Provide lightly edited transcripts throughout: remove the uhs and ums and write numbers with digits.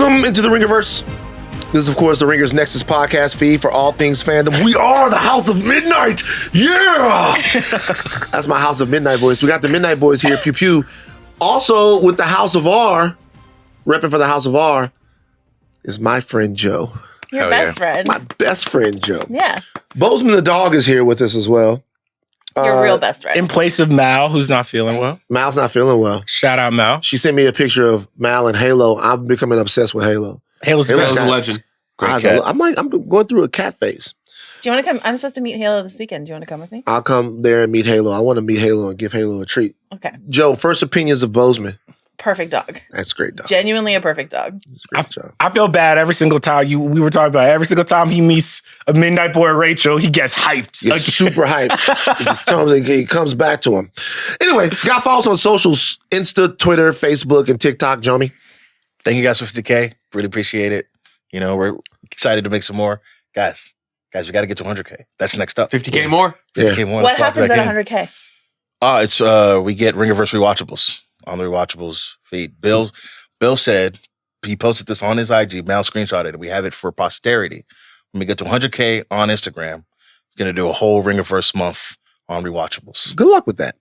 Welcome into the Ringerverse. This is, of course, the Ringers Nexus podcast feed for all things fandom. We are the House of Midnight. Yeah! That's my House of Midnight voice. We got the Midnight Boys here, pew pew. Also, with the House of R, repping for the House of R, is my friend Joe. Your best friend. My best friend, Joe. Yeah. Bozeman the dog is here with us as well. Your real best friend. In place of Mal, who's not feeling well. Mal's not feeling well. Shout out, Mal. She sent me a picture of Mal and Halo. I'm becoming obsessed with Halo. Halo's a legend. I'm going through a cat phase. Do you want to come? I'm supposed to meet Halo this weekend. Do you want to come with me? I'll come there and meet Halo. I want to meet Halo and give Halo a treat. Okay. Joe, first opinions of Bozeman. Perfect dog. That's a great dog. Genuinely a perfect dog. I feel bad every single time we were talking about it. Every single time he meets a Midnight Boy or Rachel, he gets hyped. He's super hyped. He just tells him he comes back to him. Anyway, got follows on socials, Insta, Twitter, Facebook, and TikTok, Jomi. Thank you guys for 50K. Really appreciate it. You know, we're excited to make some more. Guys, we got to get to 100K. That's next up. 50K more? 50K more. What happens at 100K? It's we get Ringerverse rewatchables on the rewatchables feed. Bill said he posted this on his IG. Mal screenshotted it. We have it for posterity. When we get to 100K on Instagram, he's going to do a whole Ringerverse month on rewatchables. Good luck with that.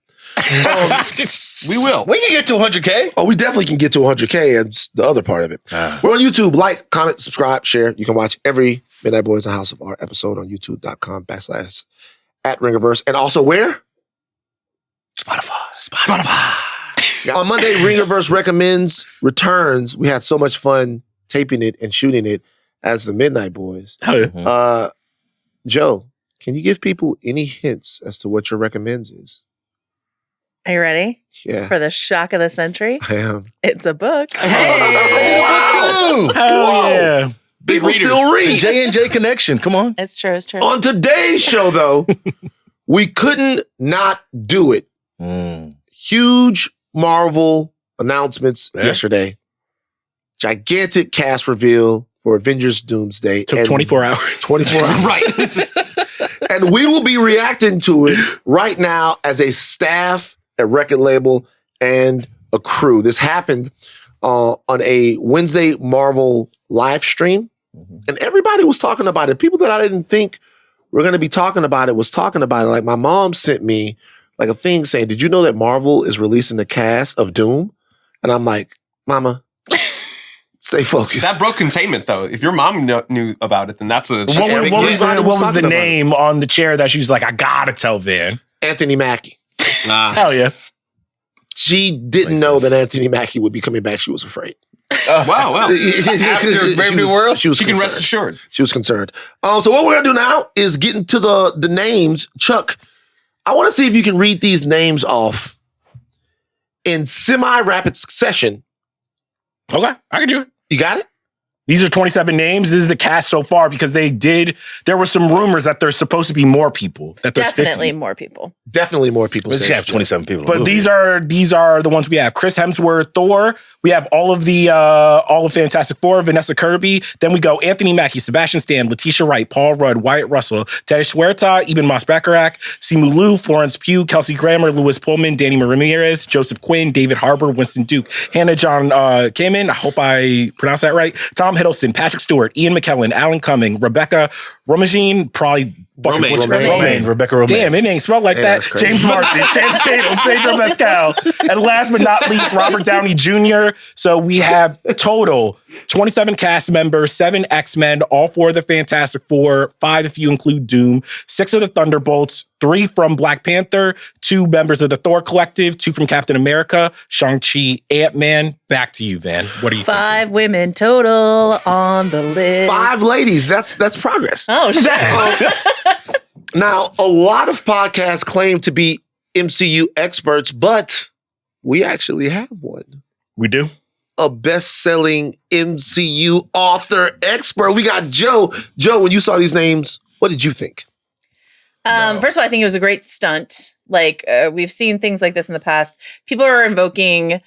We will. We can get to 100K. Oh, we definitely can get to 100K. It's the other part of it. We're on YouTube. Like, comment, subscribe, share. You can watch every Midnight Boys and House of Art episode on youtube.com/@Ringerverse. And also where? Spotify. On Monday, Ringerverse Recommends returns. We had so much fun taping it and shooting it as the Midnight Boys. Joe, can you give people any hints as to what your recommends is? Are you ready? Yeah. For the shock of the century? I am. It's a book. Hell yeah. People still read. J&J connection. Come on. It's true. On today's show, though, we couldn't not do it. Huge Marvel announcements yesterday. Gigantic cast reveal for Avengers Doomsday. Took 24 hours. 24 hours. Right. And we will be reacting to it right now as a staff, a record label, and a crew. This happened on a Wednesday Marvel live stream. And everybody was talking about it. People that I didn't think were going to be talking about it was talking about it. Like my mom sent me like a thing saying, did you know that Marvel is releasing the cast of Doom? And I'm like, Mama, stay focused. That broke containment, though. If your mom knew about it, then that's a... What was the name on the chair that she was like, I gotta tell Van? Anthony Mackie. Hell yeah. She didn't know that Anthony Mackie would be coming back. She was afraid. Wow. After Brave New World, she can rest assured. She was concerned. So what we're going to do now is get into the names. Chuck, I want to see if you can read these names off in semi-rapid succession. Okay, I can do it. You got it? These are 27 names. This is the cast so far because there were some rumors that there's supposed to be more people. That there's Definitely 50. more people. Definitely more people. We have 27 people. But these are the ones we have. Chris Hemsworth, Thor. We have all of Fantastic Four, Vanessa Kirby. Then we go Anthony Mackie, Sebastian Stan, Letitia Wright, Paul Rudd, Wyatt Russell, Teddy Huerta, Eben Moss-Bacharach, Simu Liu, Florence Pugh, Kelsey Grammer, Louis Pullman, Danny Ramirez, Joseph Quinn, David Harbour, Winston Duke, Hannah John Kamen, I hope I pronounced that right, Tom Hiddleston, Patrick Stewart, Ian McKellen, Alan Cumming, Rebecca Romijn, probably Romaine. Rebecca Romaine. Damn, it ain't spelled like that. James Murphy, Channing Tatum, Pedro Pascal, and last but not least, Robert Downey Jr. So we have total 27 cast members, 7 X-Men, all 4 of the Fantastic Four, 5 if you include Doom, 6 of the Thunderbolts, 3 from Black Panther, 2 members of the Thor Collective, 2 from Captain America, Shang-Chi, Ant-Man. Back to you, Van. What are you 5 women total on the list. 5 ladies. That's progress. Oh, shit. Now, a lot of podcasts claim to be MCU experts, but we actually have one. We do? A best-selling MCU author expert. We got Joe. Joe, when you saw these names, what did you think? First of all, I think it was a great stunt. Like, we've seen things like this in the past. People are invoking...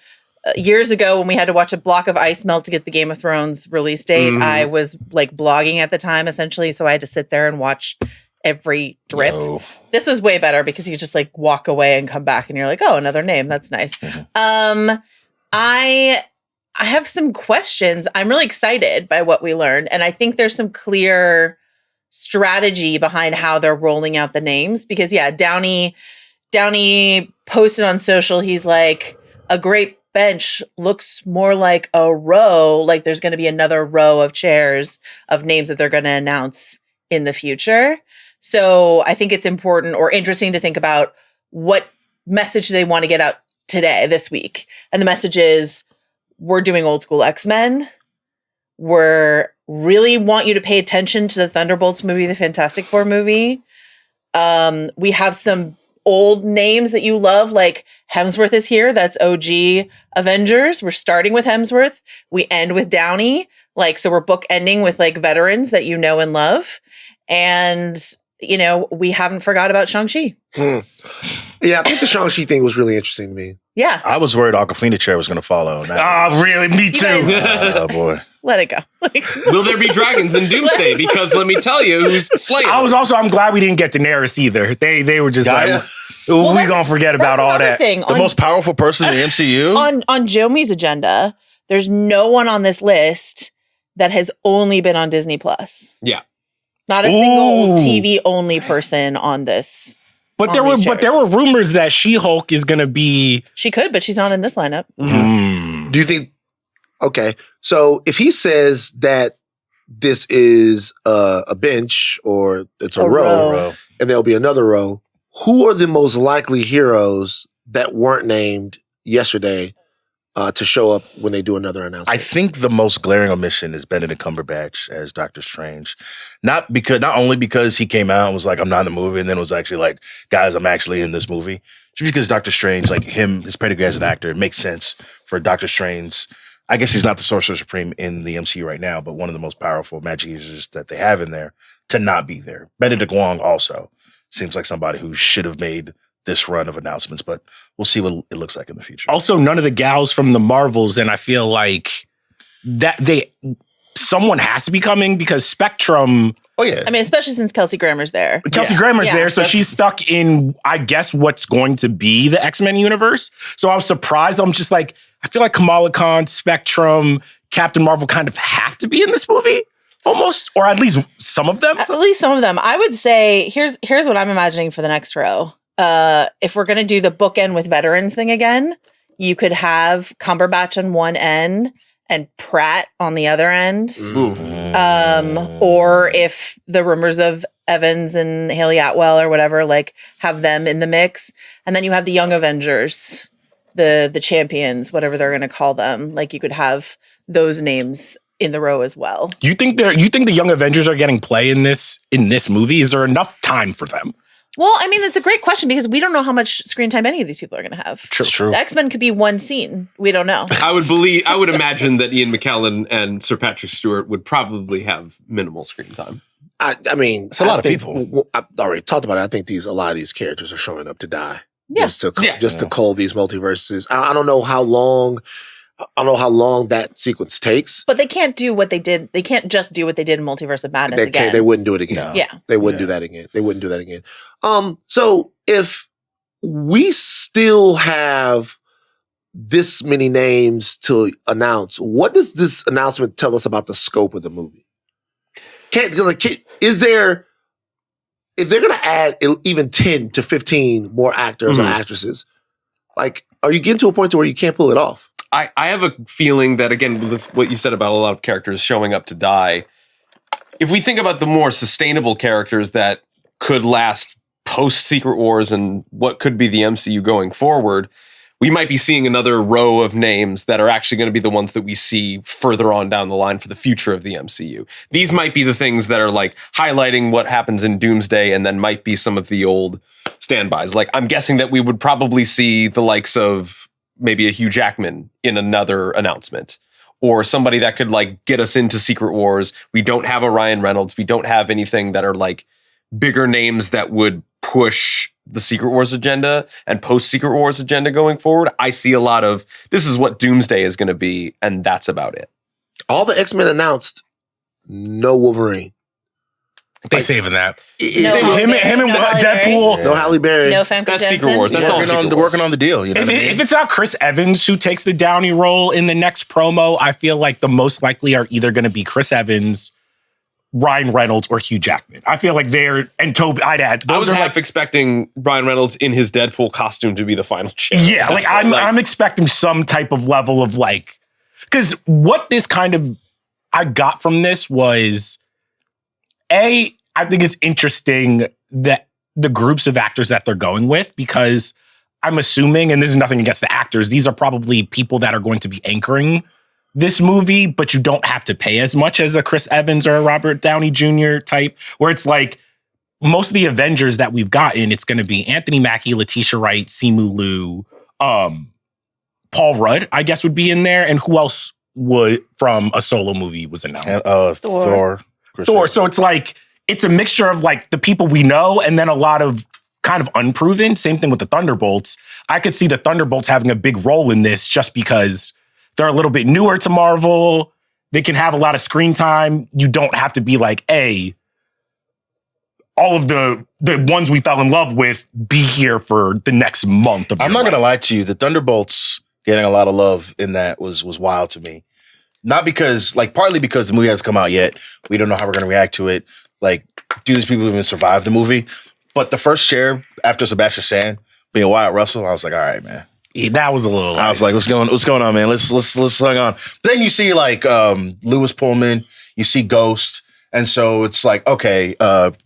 years ago, when we had to watch a block of ice melt to get the Game of Thrones release date, I was like blogging at the time, essentially. So I had to sit there and watch every drip. No. This was way better because you just like walk away and come back and you're like, oh, another name. That's nice. I I have some questions. I'm really excited by what we learned. And I think there's some clear strategy behind how they're rolling out the names. Because, yeah, Downey posted on social, he's like, a great bench looks more like a row. Like there's going to be another row of chairs of names that they're going to announce in the future. So I think it's important or interesting to think about what message they want to get out this week. And the message is, we're doing old school X-Men. We're really want you to pay attention to the Thunderbolts movie, the Fantastic Four movie. We have some old names that you love, like Hemsworth is here. That's OG Avengers. We're starting with Hemsworth. We end with Downey. Like, so we're book ending with like veterans that you know and love. And, you know, we haven't forgot about Shang-Chi. Yeah, I think the Shang-Chi thing was really interesting to me. Yeah. I was worried Awkwafina chair was going to follow. Oh, really? Me too. Oh, boy. Let it go. Will there be dragons in Doomsday? Because let me tell you who's slaying. I'm glad we didn't get Daenerys either. They were just like, we gonna forget about all that. The most powerful person in the MCU? On Jomi's agenda, there's no one on this list that has only been on Disney Plus. Yeah. Not a single TV only person on this. But there were rumors that She-Hulk is gonna be. She could, but she's not in this lineup. Do you think? Okay, so if he says that this is a bench or it's a row, and there'll be another row, who are the most likely heroes that weren't named yesterday to show up when they do another announcement? I think the most glaring omission is Benedict Cumberbatch as Doctor Strange. Not only because he came out and was like, I'm not in the movie, and then was actually like, guys, I'm actually in this movie. Just because Doctor Strange, like his pedigree as an actor, it makes sense for Doctor Strange. I guess he's not the Sorcerer Supreme in the MCU right now, but one of the most powerful magic users that they have in there to not be there. Benedict Wong also seems like somebody who should have made this run of announcements, but we'll see what it looks like in the future. Also, none of the gals from the Marvels, and I feel like that someone has to be coming because Spectrum. Oh yeah, I mean, especially since Kelsey Grammer's there. Kelsey Grammer's there, so she's stuck in, I guess, what's going to be the X-Men universe. So I was surprised. I'm just like, I feel like Kamala Khan, Spectrum, Captain Marvel kind of have to be in this movie. Almost, or at least some of them. At least some of them. I would say here's what I'm imagining for the next row. If we're gonna do the bookend with veterans thing again, you could have Cumberbatch on one end and Pratt on the other end. Or if the rumors of Evans and Haley Atwell or whatever, like have them in the mix, and then you have the Young Avengers, the champions, whatever they're gonna call them. Like you could have those names in the row as well. You think the Young Avengers are getting play in this movie? Is there enough time for them? Well, I mean, it's a great question because we don't know how much screen time any of these people are going to have. True. The X-Men could be one scene. We don't know. I would imagine that Ian McKellen and Sir Patrick Stewart would probably have minimal screen time. I mean, it's a lot of people. I've already talked about it. I think a lot of these characters are showing up to die. Yeah. Just to call these multiverses. I don't know how long. I don't know how long that sequence takes. But they can't do what they did. They can't just do what they did in Multiverse of Madness again. They wouldn't do it again. No. Yeah. They wouldn't do that again. They wouldn't do that again. So if we still have this many names to announce, what does this announcement tell us about the scope of the movie? Is there, if they're going to add even 10 to 15 more actors or actresses, like, are you getting to a point to where you can't pull it off? I have a feeling that, again, with what you said about a lot of characters showing up to die, if we think about the more sustainable characters that could last post-Secret Wars and what could be the MCU going forward, we might be seeing another row of names that are actually going to be the ones that we see further on down the line for the future of the MCU. These might be the things that are like highlighting what happens in Doomsday and then might be some of the old standbys. Like, I'm guessing that we would probably see the likes of maybe a Hugh Jackman in another announcement, or somebody that could like get us into Secret Wars. We don't have a Ryan Reynolds. We don't have anything that are like bigger names that would push the Secret Wars agenda and post Secret Wars agenda going forward. I see a lot of, this is what Doomsday is going to be, and that's about it. All the X-Men announced, no Wolverine. They saving that. Him and no Halle Deadpool. No Halle Berry. No Famke That's Janssen. Secret Wars. That's all Secret Wars. Working on the deal. You know what I mean? If it's not Chris Evans who takes the Downey role in the next promo, I feel like the most likely are either going to be Chris Evans, Ryan Reynolds, or Hugh Jackman. I feel like and Toby. I was half expecting Ryan Reynolds in his Deadpool costume to be the final chair. Yeah, like I'm expecting some type of level of like, because what this kind of I got from this was I think it's interesting that the groups of actors that they're going with, because I'm assuming, and this is nothing against the actors, these are probably people that are going to be anchoring this movie, but you don't have to pay as much as a Chris Evans or a Robert Downey Jr. type, where it's like most of the Avengers that we've gotten, it's going to be Anthony Mackie, Letitia Wright, Simu Liu, Paul Rudd, I guess would be in there, and who else would from a solo movie was announced? Thor. So it's like, it's a mixture of like the people we know and then a lot of kind of unproven. Same thing with the Thunderbolts. I could see the Thunderbolts having a big role in this just because they're a little bit newer to Marvel. They can have a lot of screen time. You don't have to be like, hey, all of the ones we fell in love with be here for the next month of I'm not going to lie to you. The Thunderbolts getting a lot of love in that was wild to me. Not because, like, partly because the movie hasn't come out yet. We don't know how we're going to react to it. Like, do these people even survive the movie? But the first share after Sebastian Stan being Wyatt Russell, I was like, all right, man. Yeah, that was a little. I was like, what's going on, man? Let's hang on. Then you see like Lewis Pullman, you see Ghost, and so it's like, okay,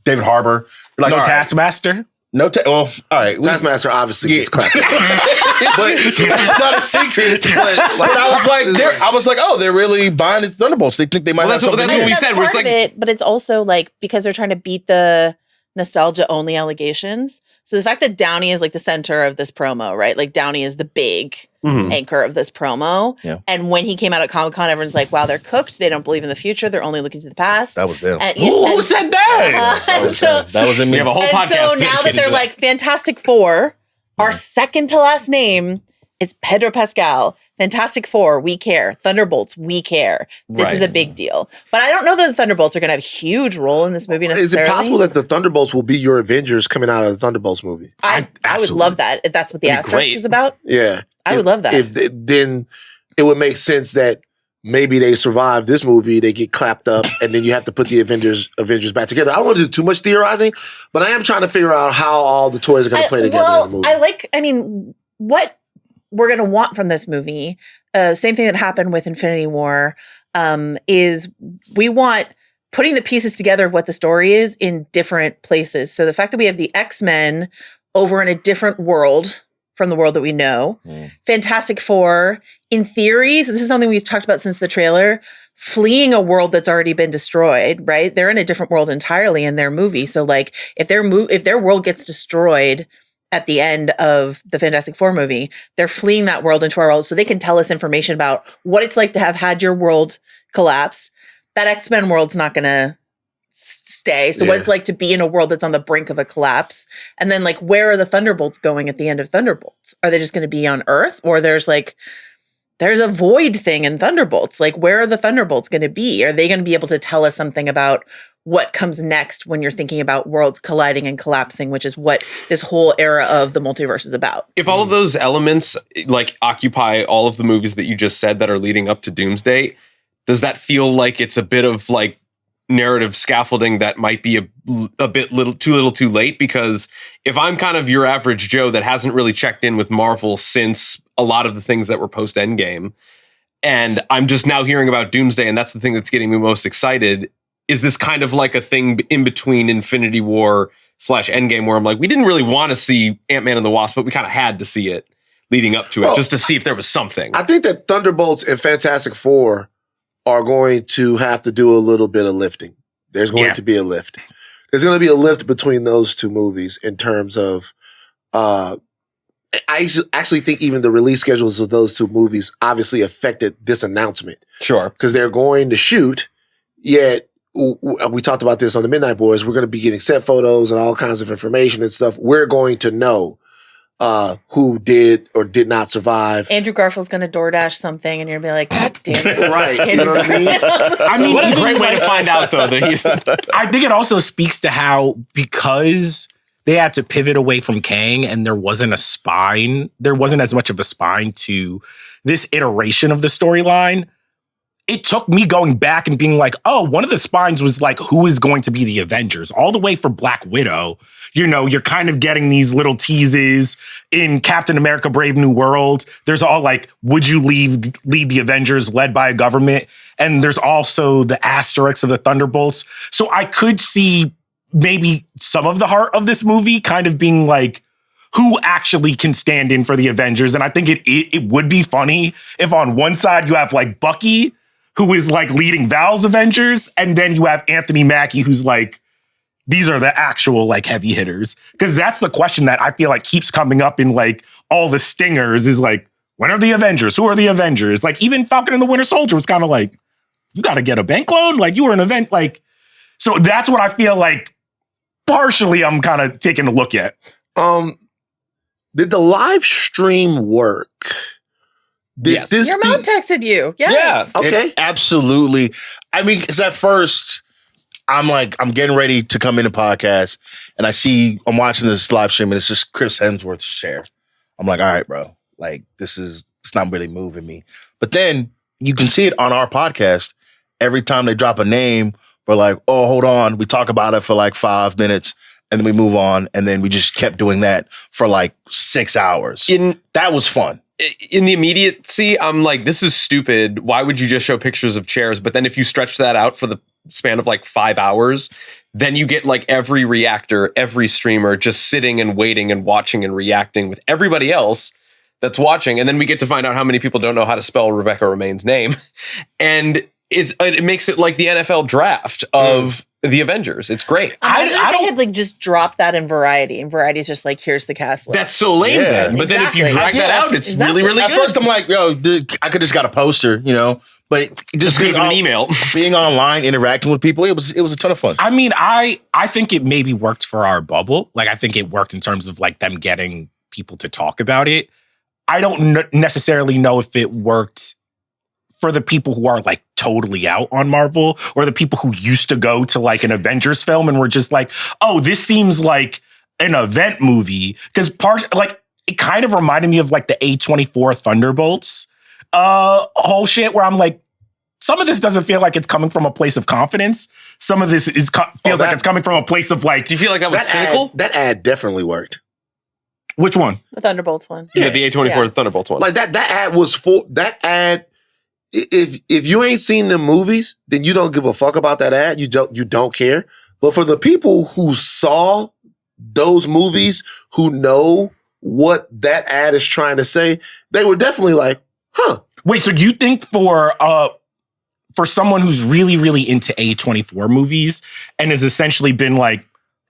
David Harbour. Like, no all right. Taskmaster. Well, all right. Taskmaster obviously gets clapped. But it's not a secret. But I was like, oh, they're really buying the Thunderbolts. They think they might have something. That's what we said. We're like, but it's also like because they're trying to beat the nostalgia only allegations. So the fact that Downey is like the center of this promo, right? Like Downey is the big anchor of this promo. Yeah. And when he came out at Comic-Con, everyone's like, wow, they're cooked. They don't believe in the future. They're only looking to the past. That was them. Who said that? That was in me. We have a whole and podcast. so now that they're like Fantastic Four, our second to last name is Pedro Pascal. Fantastic Four, we care. Thunderbolts, we care. This is a big deal. But I don't know that the Thunderbolts are going to have a huge role in this movie necessarily. Is it possible that the Thunderbolts will be your Avengers coming out of the Thunderbolts movie? I would love that if that's what the asterisk is about. Yeah. I would love that. Then it would make sense that maybe they survive this movie, they get clapped up, and then you have to put the Avengers back together. I don't want to do too much theorizing, but I am trying to figure out how all the toys are going to play together in the movie. What we're going to want from this movie, same thing that happened with Infinity War, is we want putting the pieces together of what the story is in different places. So the fact that we have the X-Men over in a different world from the world that we know, Fantastic Four, in theory, so this is something we've talked about since the trailer, fleeing a world that's already been destroyed, right? They're in a different world entirely in their movie. So like if their world gets destroyed at the end of the Fantastic Four movie, they're fleeing that world into our world so they can tell us information about what it's like to have had your world collapse. That X-Men world's not going to stay. So what it's like to be in a world that's on the brink of a collapse. And then like, where are the Thunderbolts going at the end of Thunderbolts? Are they just going to be on Earth? Or there's a void thing in Thunderbolts. Like, where are the Thunderbolts going to be? Are they going to be able to tell us something about what comes next when you're thinking about worlds colliding and collapsing, which is what this whole era of the multiverse is about? If all of those elements like occupy all of the movies that you just said that are leading up to Doomsday, does that feel like it's a bit of like narrative scaffolding that might be a bit too late? Because if I'm kind of your average Joe that hasn't really checked in with Marvel since a lot of the things that were post Endgame, and I'm just now hearing about Doomsday, and that's the thing that's getting me most excited, is this kind of like a thing in between Infinity War / Endgame where I'm like, we didn't really want to see Ant-Man and the Wasp, but we kind of had to see it leading up to it just to see if there was something. I think that Thunderbolts and Fantastic Four are going to have to do a little bit of lifting. There's going to be a lift. There's going to be a lift between those two movies in terms of, I actually think even the release schedules of those two movies obviously affected this announcement. Sure. Because they're going to shoot, yet we talked about this on the Midnight Boys. We're going to be getting set photos and all kinds of information and stuff. We're going to know who did or did not survive. Andrew Garfield's going to DoorDash something, and you're going to be like, God damn it. Right. You know what I mean? I mean, What a great way to find out, though, that he's. I think it also speaks to how, because they had to pivot away from Kang and there wasn't as much of a spine to this iteration of the storyline. It took me going back and being like, oh, one of the spines was like, who is going to be the Avengers? All the way for Black Widow. You know, you're kind of getting these little teases in Captain America Brave New World. There's all like, would you lead the Avengers led by a government? And there's also the asterisks of the Thunderbolts. So I could see maybe some of the heart of this movie kind of being like, who actually can stand in for the Avengers? And I think it would be funny if on one side you have like Bucky, who is like leading Val's Avengers, and then you have Anthony Mackie, who's like, these are the actual like heavy hitters. Because that's the question that I feel like keeps coming up in like all the stingers is like, when are the Avengers? Who are the Avengers? Like even Falcon and the Winter Soldier was kind of like, you got to get a bank loan? Like you were an event. Like, so that's what I feel like partially I'm kind of taking a look at. Did the live stream work? Yes. Your mom texted you. Yes. Yeah. Okay. Absolutely. I mean, because at first, I'm getting ready to come in the podcast, and I'm watching this live stream, and it's just Chris Hemsworth's share. I'm like, all right, bro. Like, it's not really moving me. But then you can see it on our podcast. Every time they drop a name, we're like, oh, hold on. We talk about it for like 5 minutes, and then we move on, and then we just kept doing that for like 6 hours. That was fun. In the immediacy, I'm like, this is stupid. Why would you just show pictures of chairs? But then if you stretch that out for the span of like 5 hours, then you get like every reactor, every streamer just sitting and waiting and watching and reacting with everybody else that's watching. And then we get to find out how many people don't know how to spell Rebecca Romijn's name. And it makes it like the NFL draft of the Avengers. It's great. Imagine if they had like just dropped that in Variety, and Variety's just like, here's the cast list. That's so lame then. But then if you drag that out, it's really, really good. At first I'm like, yo, dude, I could just got a poster, you know, but just being an email, being online, interacting with people, it was a ton of fun. I mean, I think it maybe worked for our bubble. Like, I think it worked in terms of like them getting people to talk about it. I don't necessarily know if it worked for the people who are like totally out on Marvel, or the people who used to go to like an Avengers film and were just like, oh, this seems like an event movie. Because like it kind of reminded me of like the A24 Thunderbolts whole shit, where I'm like, some of this doesn't feel like it's coming from a place of confidence. Some of this feels like it's coming from a place of like. Do you feel like that was cynical? That ad definitely worked. Which one? The Thunderbolts one. Yeah, the A24 Thunderbolts one. Like that ad was for that ad. If you ain't seen the movies, then you don't give a fuck about that ad. You don't care. But for the people who saw those movies, who know what that ad is trying to say, they were definitely like, huh. Wait, so you think for someone who's really, really into A24 movies and has essentially been like,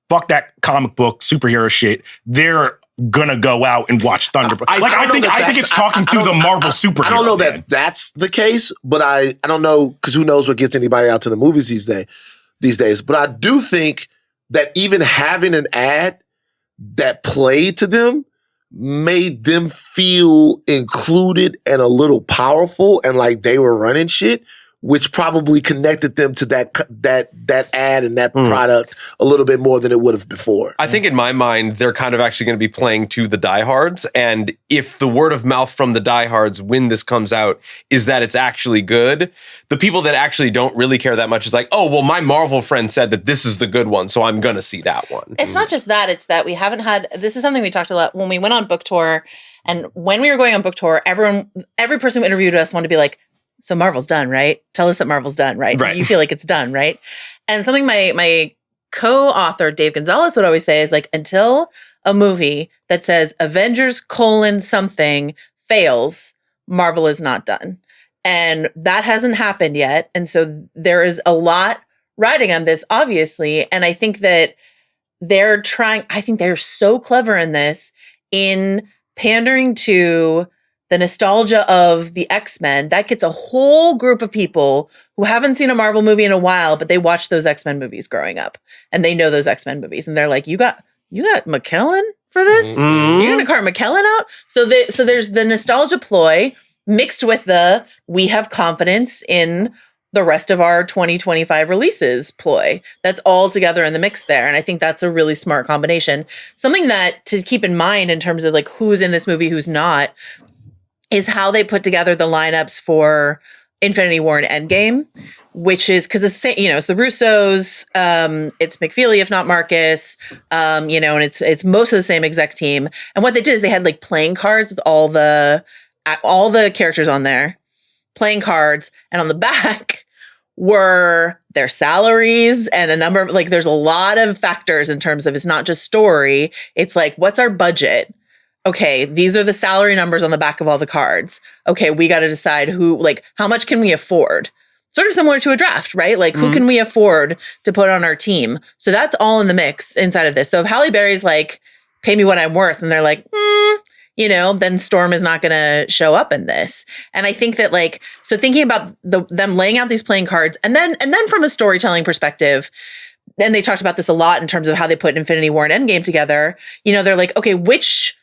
fuck that comic book superhero shit, they're gonna go out and watch Thunderbolt. I think it's talking to the Marvel superhero. I don't know that that's the case, but I don't know, because who knows what gets anybody out to the movies these days. But I do think that even having an ad that played to them made them feel included and a little powerful and like they were running shit, which probably connected them to that ad and that product a little bit more than it would have before. I think in my mind, they're kind of actually going to be playing to the diehards. And if the word of mouth from the diehards when this comes out is that it's actually good, the people that actually don't really care that much is like, oh, well, my Marvel friend said that this is the good one, so I'm going to see that one. It's not just that. It's that we haven't had, this is something we talked a lot when we went on book tour. And when we were going on book tour, every person who interviewed us wanted to be like, so Marvel's done, right? Tell us that Marvel's done, right? Right. You feel like it's done, right? And something my co-author Dave Gonzalez would always say is like, until a movie that says Avengers : something fails, Marvel is not done. And that hasn't happened yet. And so there is a lot riding on this, obviously. And I think that they're so clever in this, in pandering to the nostalgia of the X-Men. That gets a whole group of people who haven't seen a Marvel movie in a while, but they watched those X-Men movies growing up and they know those X-Men movies. And they're like, you got McKellen for this? You're going to cart McKellen out? So there's the nostalgia ploy mixed with the we have confidence in the rest of our 2025 releases ploy. That's all together in the mix there. And I think that's a really smart combination. Something that to keep in mind in terms of like who's in this movie, who's not, is how they put together the lineups for Infinity War and Endgame, which is because it's the Russos, it's McFeely, if not Marcus, and it's most of the same exec team. And what they did is they had like playing cards with all the characters on there, playing cards, and on the back were their salaries and a number of like there's a lot of factors in terms of it's not just story. It's like, what's our budget? Okay, these are the salary numbers on the back of all the cards. Okay, we got to decide how much can we afford? Sort of similar to a draft, right? Like, who can we afford to put on our team? So that's all in the mix inside of this. So if Halle Berry's like, pay me what I'm worth, and they're like, then Storm is not going to show up in this. And I think that so thinking about them laying out these playing cards, and then from a storytelling perspective, and they talked about this a lot in terms of how they put Infinity War and Endgame together. They're like, okay, which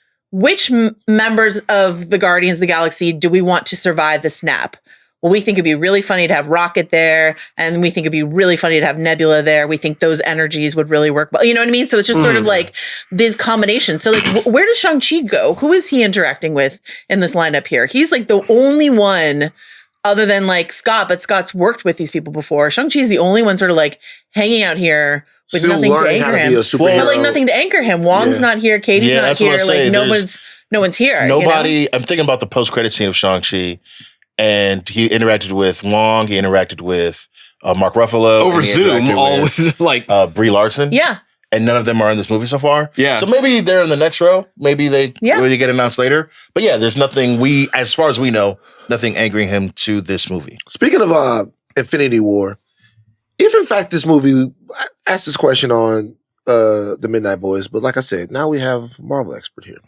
members of the Guardians of the Galaxy do we want to survive the snap? Well, we think it'd be really funny to have Rocket there, and we think it'd be really funny to have Nebula there. We think those energies would really work well. You know what I mean? So it's just sort of like these combinations. So where does Shang-Chi go? Who is he interacting with in this lineup here? He's like the only one other than like Scott, but Scott's worked with these people before. Shang-Chi is the only one sort of like hanging out here with Still nothing to learning how anchor to him. be a superhero. But like nothing to anchor him. Wong's not here. Katie's not that's what here. I'm Like saying. no one's here. Nobody. I'm thinking about the post-credit scene of Shang-Chi, and he interacted with Wong. He interacted with Mark Ruffalo over and he Zoom. interacted All with, like Brie Larson. Yeah. And none of them are in this movie so far. Yeah. So maybe they're in the next row. Maybe they really get announced later. But yeah, there's nothing as far as we know, nothing anchoring him to this movie. Speaking of Infinity War, if in fact this movie, I asked this question on the Midnight Boys, but like I said, now we have Marvel expert here.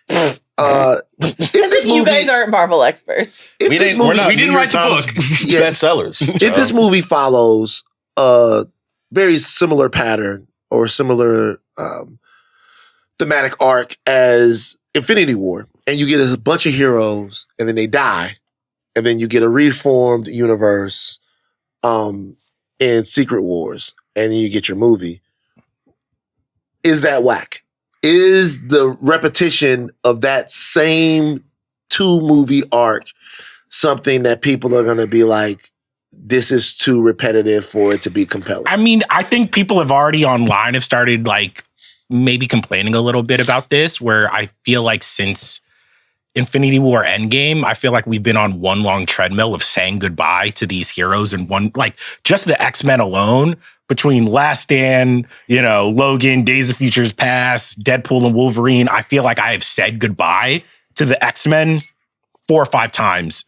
If this You guys aren't Marvel experts. We didn't write the book. Bestsellers. If this movie follows a very similar pattern or similar thematic arc as Infinity War, and you get a bunch of heroes and then they die, and then you get a reformed universe in Secret Wars, and then you get your movie, is that whack? Is the repetition of that same 2-movie arc something that people are going to be like, this is too repetitive for it to be compelling? I mean, I think people have already online have started like maybe complaining a little bit about this, where I feel like since Infinity War Endgame, I feel like we've been on one long treadmill of saying goodbye to these heroes, and one, like, just the X-Men alone, between Last Stand, Logan, Days of Futures Past, Deadpool and Wolverine, I feel like I have said goodbye to the X-Men 4 or 5 times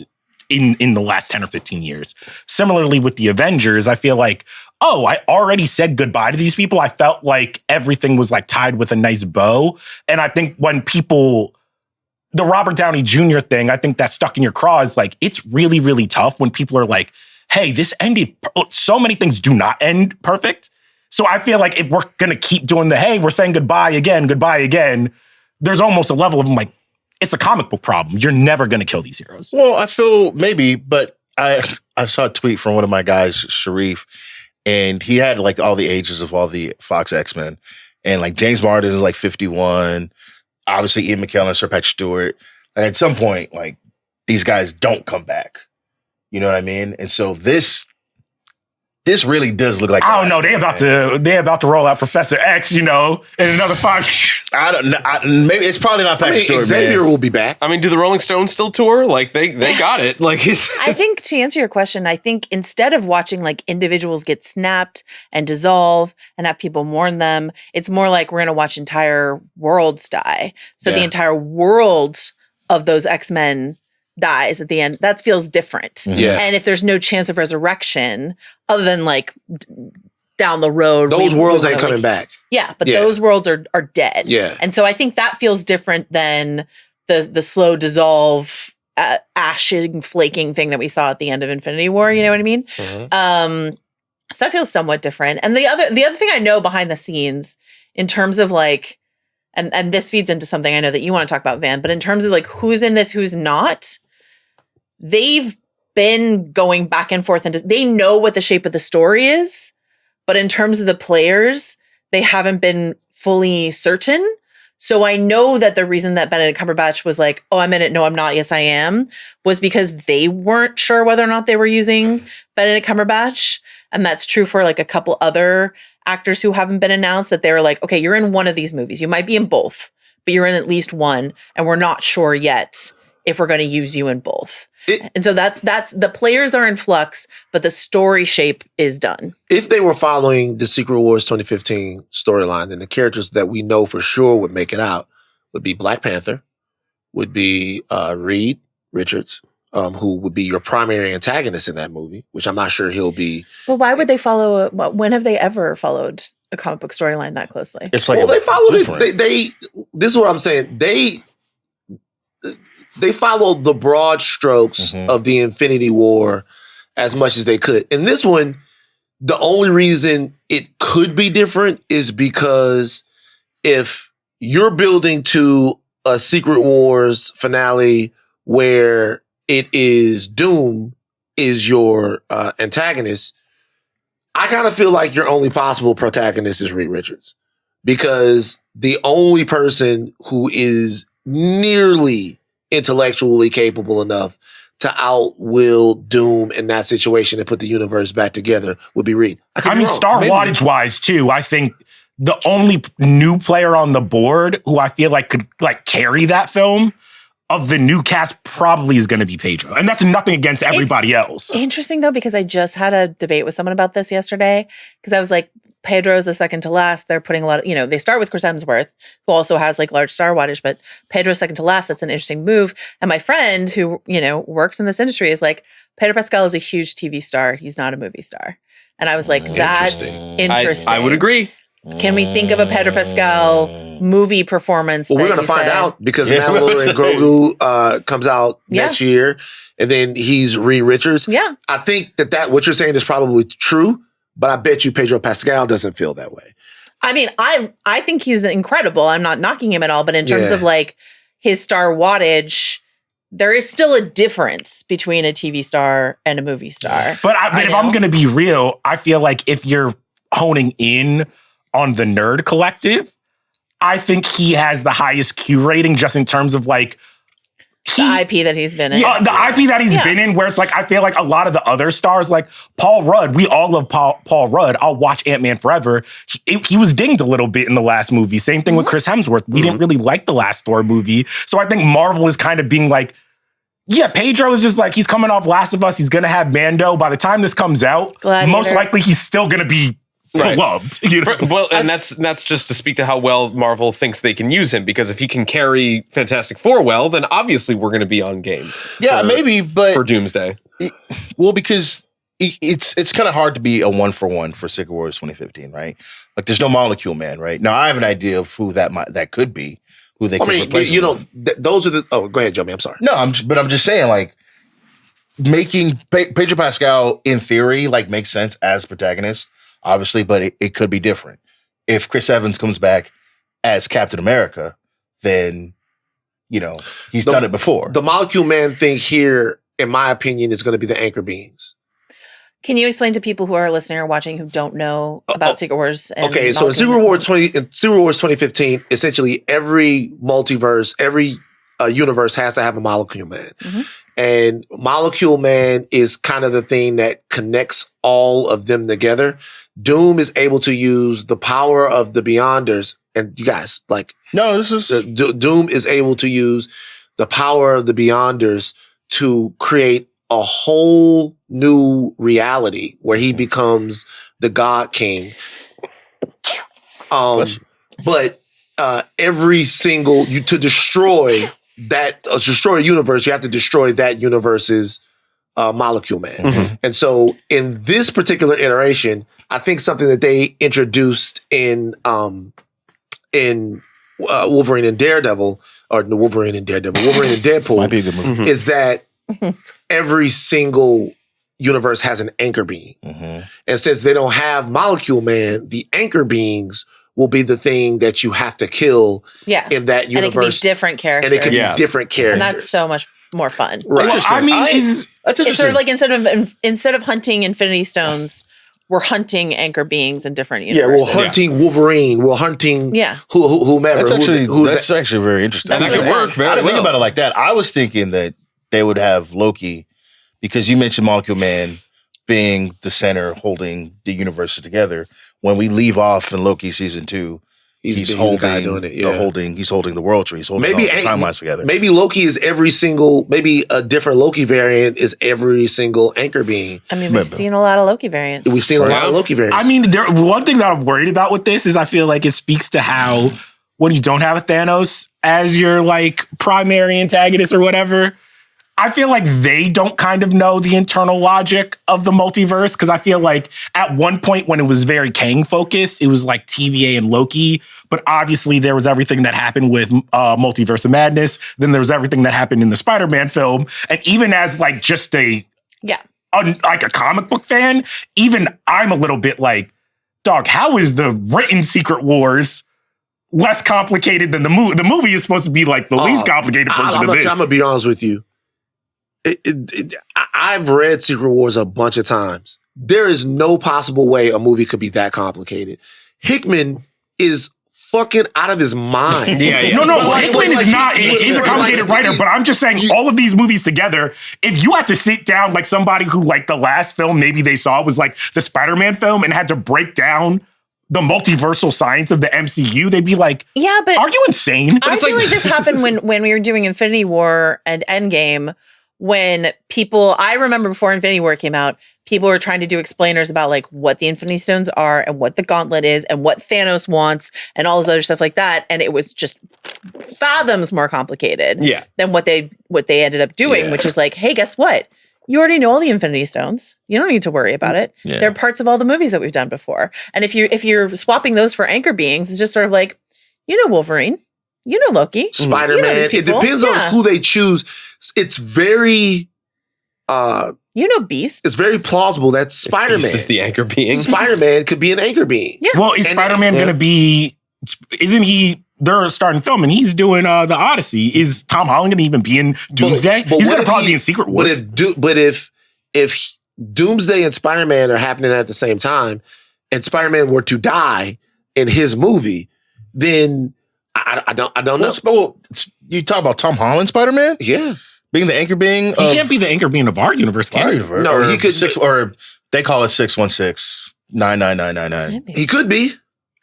in the last 10 or 15 years. Similarly with the Avengers, I feel like, I already said goodbye to these people. I felt like everything was like tied with a nice bow. And I think when the Robert Downey Jr. thing, I think that stuck in your craw is like, it's really, really tough when people are like, hey, this ended, so many things do not end perfect. So I feel like if we're going to keep doing hey, we're saying goodbye again, there's almost a level of like, it's a comic book problem. You're never going to kill these heroes. Well, I feel maybe, but I saw a tweet from one of my guys, Sharif, and he had like all the ages of all the Fox X-Men. And like James Martin is like 51. Obviously, Ian McKellen and Sir Patrick Stewart. And at some point, like, these guys don't come back. You know what I mean? And so this really does look like. I don't know. They're about to roll out Professor X, in another 5 years. I don't know. Maybe it's probably not Patrick Stewart. Xavier will be back. I mean, do the Rolling Stones still tour? Like they got it. Like I think to answer your question, I think instead of watching like individuals get snapped and dissolve and have people mourn them, it's more like we're going to watch entire worlds die. So the entire world of those X-Men dies at the end. That feels different. Yeah. And if there's no chance of resurrection other than like down the road, those worlds ain't coming back. Yeah, but those worlds are dead. Yeah. And so I think that feels different than the slow dissolve, ashing, flaking thing that we saw at the end of Infinity War. You know what I mean? Mm-hmm. So that feels somewhat different. And the other thing I know behind the scenes in terms of like, and this feeds into something I know that you want to talk about, Van, but in terms of like who's in this, who's not, they've been going back and forth, and they know what the shape of the story is, but in terms of the players, they haven't been fully certain. So I know that the reason that Benedict Cumberbatch was like, oh, I'm in it, no, I'm not, yes, I am, was because they weren't sure whether or not they were using Benedict Cumberbatch. And that's true for like a couple other actors who haven't been announced, that they were like, okay, you're in one of these movies. You might be in both, but you're in at least one. And we're not sure yet if we're going to use you in both. And so that's the players are in flux, but the story shape is done. If they were following the Secret Wars 2015 storyline, then the characters that we know for sure would make it out would be Black Panther, would be Reed Richards, who would be your primary antagonist in that movie, which I'm not sure he'll be. Well, why would they follow? When have they ever followed a comic book storyline that closely? It's like, well, they followed it. They this is what I'm saying. They followed the broad strokes of the Infinity War as much as they could. In this one, the only reason it could be different is because if you're building to a Secret Wars finale where it is Doom is your antagonist, I kind of feel like your only possible protagonist is Reed Richards, because the only person who is nearly intellectually capable enough to outwill Doom in that situation and put the universe back together would be Reed. I mean, star wattage wise too, I think the only new player on the board who I feel like could like carry that film of the new cast probably is going to be Pedro. And that's nothing against everybody else. Interesting though, because I just had a debate with someone about this yesterday, because I was like, Pedro's the second to last. They're putting a lot of, they start with Chris Hemsworth, who also has like large star wattage, but Pedro's second to last. That's an interesting move. And my friend who, works in this industry is like, Pedro Pascal is a huge TV star. He's not a movie star. And I was like, that's interesting. I would agree. Can we think of a Pedro Pascal movie performance? Well, we're going to find out, because Mandalorian Grogu comes out next year, and then he's Reed Richards. Yeah. I think that what you're saying is probably true, but I bet you Pedro Pascal doesn't feel that way. I mean, I think he's incredible. I'm not knocking him at all, but in terms of like his star wattage, there is still a difference between a TV star and a movie star. But if I'm going to be real, I feel like if you're honing in on the nerd collective, I think he has the highest Q rating just in terms of like the IP that he's been in. Yeah, the IP that he's been in, where it's like, I feel like a lot of the other stars, like Paul Rudd, we all love Paul Rudd. I'll watch Ant-Man forever. He was dinged a little bit in the last movie. Same thing with Chris Hemsworth. We didn't really like the last Thor movie. So I think Marvel is kind of being like, yeah, Pedro is just like, he's coming off Last of Us. He's going to have Mando. By the time this comes out, most likely he's still going to be loved. Well, and that's just to speak to how well Marvel thinks they can use him, because if he can carry Fantastic Four well, then obviously we're going to be on game. Yeah, maybe, but for Doomsday. Well, because it's kind of hard to be a 1-for-1 for Secret Wars 2015, right? Like, there's no Molecule Man, right? Now I have an idea of who that could be, who they could replace. Those are the. Oh, go ahead, Jomi. I'm sorry. No, I'm just saying, like, making Pedro Pascal in theory like makes sense as protagonist. Obviously, but it could be different. If Chris Evans comes back as Captain America, then, he's done it before. The Molecule Man thing here, in my opinion, is going to be the anchor beings. Can you explain to people who are listening or watching who don't know about Secret Wars? Okay, so in Secret Wars 2015, essentially every multiverse, every universe has to have a Molecule Man. Mm-hmm. And Molecule Man is kind of the thing that connects all of them together. Doom is able to use the power of the Beyonders. And you guys, Doom is able to use the power of the Beyonders to create a whole new reality where he becomes the God King. But every single, to destroy a universe, you have to destroy that universe's Molecule Man. Mm-hmm. And so in this particular iteration, I think something that they introduced in Wolverine and Daredevil, Wolverine and Deadpool, might be a good movie. Is that every single universe has an anchor being. Mm-hmm. And since they don't have Molecule Man, the anchor beings will be the thing that you have to kill in that universe. And it can be different characters. And it can be different characters. And that's so much more fun. Right. Well, I mean, that's interesting. It's sort of like instead of hunting Infinity Stones, we're hunting anchor beings in different universes. Yeah, we're hunting Wolverine. We're hunting whomever. That's actually very interesting. And that could work very well. I didn't think about it like that. I was thinking that they would have Loki, because you mentioned Molecule Man being the center holding the universes together. When we leave off in Loki season 2, he's holding the guy doing it. He's holding the world tree. He's holding all the timelines together. Maybe Loki is maybe a different Loki variant is every single anchor being. I mean, we've seen a lot of Loki variants. We've seen a lot of Loki variants. I mean, one thing that I'm worried about with this is I feel like it speaks to how when you don't have a Thanos as your like primary antagonist or whatever, I feel like they don't kind of know the internal logic of the multiverse, because I feel like at one point when it was very Kang focused, it was like TVA and Loki, but obviously there was everything that happened with Multiverse of Madness. Then there was everything that happened in the Spider-Man film. And even as like just a comic book fan, even I'm a little bit like, dog, how is the written Secret Wars less complicated than the movie? The movie is supposed to be like the least complicated version of this. I'm going to be honest with you. I've read Secret Wars a bunch of times. There is no possible way a movie could be that complicated. Hickman is fucking out of his mind. No, Hickman is not. He's a complicated writer, but I'm just saying all of these movies together, if you had to sit down like somebody who like the last film maybe they saw was like the Spider-Man film and had to break down the multiversal science of the MCU, they'd be like, yeah, but are you insane? I feel like this happened when we were doing Infinity War and Endgame. When I remember before Infinity War came out, people were trying to do explainers about like what the Infinity Stones are and what the Gauntlet is and what Thanos wants and all this other stuff like that. And it was just fathoms more complicated than what they ended up doing, which is like, hey, guess what? You already know all the Infinity Stones. You don't need to worry about it. Yeah. They're parts of all the movies that we've done before. And if you're swapping those for anchor beings, it's just sort of like, you know Wolverine. You know Loki. Spider-Man. It depends on who they choose. It's very... Beast. It's very plausible that Spider-Man... Beast is the anchor being. Spider-Man could be an anchor being. Yeah. Well, is Spider-Man going to be... Isn't he... They're starting filming. He's doing the Odyssey. Is Tom Holland going to even be in Doomsday? He's going to probably be in Secret Wars. But if Doomsday and Spider-Man are happening at the same time, and Spider-Man were to die in his movie, then... I don't know. You talk about Tom Holland Spider-Man? Yeah. Being the anchor being? He can't be the anchor being of our universe, can he? No, he could... or they call it 616-99999. He could be.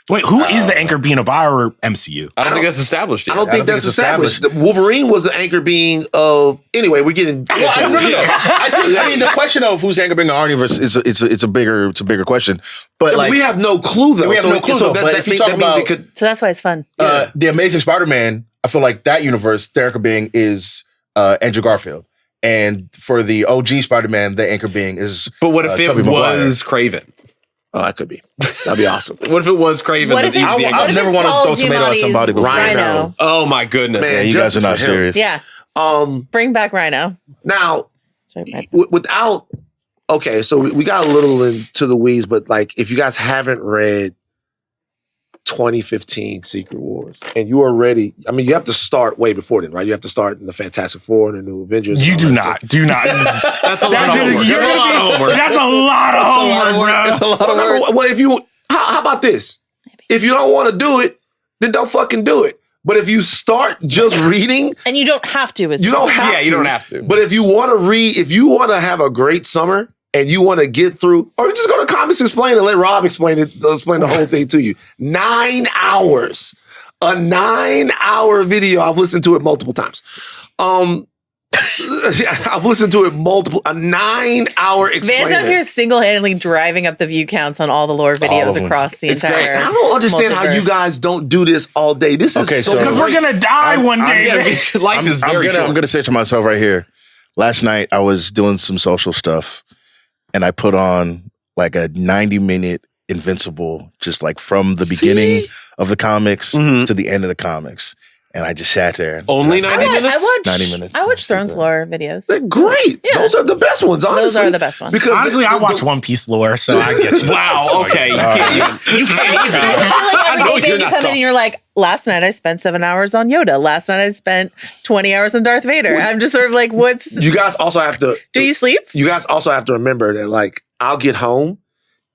Wait, who is the anchor being of our MCU? I don't think that's established yet. I don't think that's established. Wolverine was the anchor being of... Anyway, we're getting... No. I mean, the question of who's the anchor being of our universe is it's a bigger question. But like, we have no clue, though. We have no clue, but if you talk about... So that's why it's fun. The Amazing Spider-Man, I feel like that universe, the anchor being is Andrew Garfield. And for the OG Spider-Man, the anchor being is But what if it was Craven? Oh, that could be. That'd be awesome. What if it was Craven? I've never wanted to throw tomato at somebody before. Rhino. Oh my goodness. Man, you guys are not serious. Yeah. Bring back Rhino. Now, without... Okay, so we got a little into the weeds, but like, if you guys haven't read 2015 Secret Wars, and you are ready, I mean, you have to start way before then, right? You have to start in the Fantastic Four and the New Avengers. You do not. That's a lot of homework. That's a lot of homework, bro. That's a lot of work. Well, if you... How about this? If you don't want to do it, then don't fucking do it. But if you start just reading... And you don't have to. You don't have to. Yeah, you don't have to. But if you want to read, if you want to have a great summer and you want to get through, or just go to Comics Explain and let Rob explain the whole thing to you. 9 hours. A 9-hour video. I've listened to it multiple times. I've listened to it a 9-hour explainer. Van's out here single-handedly driving up the view counts on all the lore videos across the entire I don't understand how you guys don't do this all day. This is so because we're going to die one day. Life is very short. I'm going to say to myself right here, last night I was doing some social stuff and I put on like a 90-minute Invincible, just like from the beginning of the comics to the end of the comics. And I just sat there. Only 90 minutes? I watch 90 minutes. I watch Thrones lore videos. They're great. Yeah. Those are the best ones, honestly. Those are the best ones. Because Honestly, I watch One Piece lore, so I get you. Wow, okay. You can't even. You can't even. I feel like every day you're you not come in talking. and you're like, last night I spent 7 hours on Yoda. Last night I spent 20 hours on Darth Vader. I'm just sort of like, what's... You guys also have to... Do you sleep? You guys also have to remember that, like, I'll get home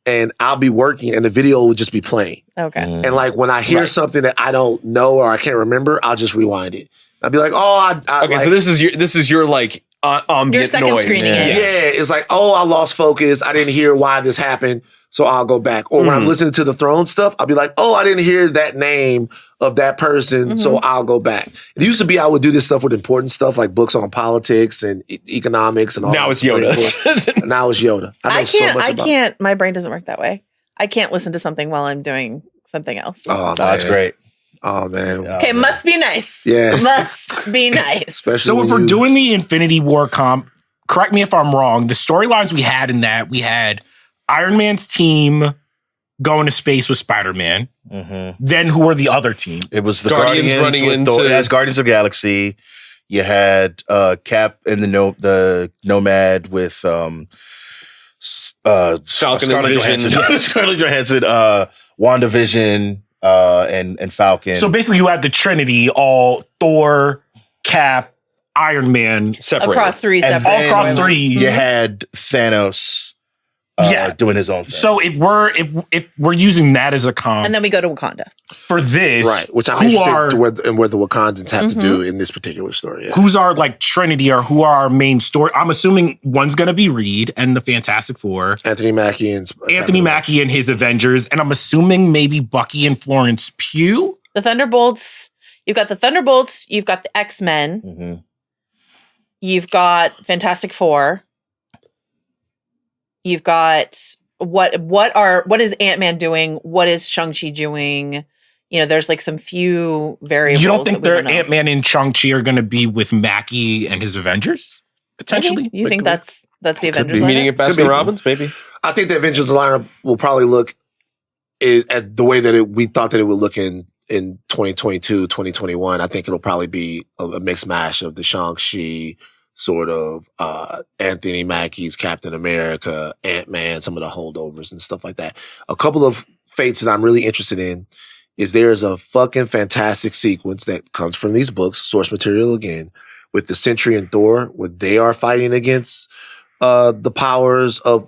and I'll be working and the video will just be playing. Okay. And, like, when I hear something that I don't know or I can't remember, I'll just rewind it. I'll be like, oh, I Okay, like, so this is your like ambient Your second noise. screening it. yeah, it's like, oh, I lost focus. I didn't hear why this happened, so I'll go back. Or when I'm listening to the Throne stuff, I'll be like, oh, I didn't hear that name of that person, so I'll go back. It used to be I would do this stuff with important stuff like books on politics and economics and all Now that. it's Yoda. Now it's Yoda. I know so much about it. can't, my brain doesn't work that way. I can't listen to something while I'm doing something else. Oh, man. That's great. Oh, man. Okay, must be nice. Yeah. Must be nice. Especially So when if we're you- doing the Infinity War comp, correct me if I'm wrong, the storylines we had in that, we had Iron Man's team going to space with Spider-Man. Then who were the other team? It was the Guardians Guardians running with into- it has Guardians of the Galaxy. You had Cap and the Nomad with Falcon Scarlett and Vision. Johansson. Scarlett Johansson, WandaVision, and Falcon. So basically you had the Trinity, all Thor, Cap, Iron Man, Separated. Across three And separate. all then across three. you had Thanos doing his own thing. So if we're using that as a comp And then we go to Wakanda. for this, Right, which I'm who interested are to where the Wakandans have to do in this particular story. Yeah. who's our like Trinity or who are our main story? I'm assuming one's gonna be Reed and the Fantastic Four, Anthony Mackie and Anthony Mackie and his Avengers, and I'm assuming maybe Bucky and Florence Pugh. The Thunderbolts. You've got the Thunderbolts. You've got the X-Men. You've got Fantastic Four. You've got what is Ant-Man doing? What is Shang-Chi doing? You know, there's like some few variables. You don't think that we don't know. Ant-Man and Shang-Chi are gonna be with Mackie and his Avengers? Potentially? You think that's the Avengers Be meeting lineup? at Could be. Baskin Robbins, maybe. I think the Avengers lineup will probably look at the way that we thought that it would look in 2022, 2021. I think it'll probably be a mixed mash of the Shang-Chi, sort of Anthony Mackie's Captain America, Ant-Man, some of the holdovers and stuff like that. A couple of fates that I'm really interested in is there's a fucking fantastic sequence that comes from these books, source material again, with the Sentry and Thor, where they are fighting against the powers of,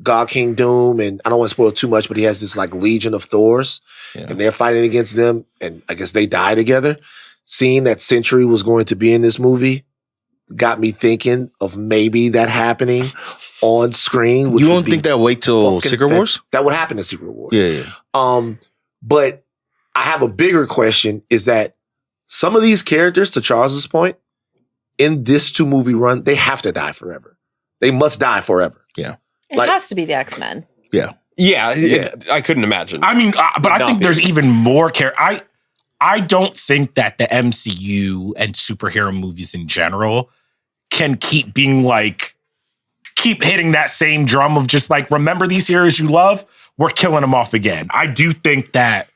God King Doom. And I don't want to spoil too much, but he has this like legion of Thors and they're fighting against them. And I guess they die together. Seeing that Sentry was going to be in this movie got me thinking of maybe that happening on screen. you don't think that wait till Secret Wars? That would happen in Secret Wars. Yeah. But I have a bigger question is that some of these characters, to Charles's point, in this 2-movie run, they have to die forever. They must die forever. Yeah. It Like- has to be the X-Men. Yeah. Yeah, I couldn't imagine. I mean, but I Not think be. there's even more I don't think that the MCU and superhero movies in general can keep being like, keep hitting that same drum of just like, remember these heroes you love? We're killing them off again. I do think that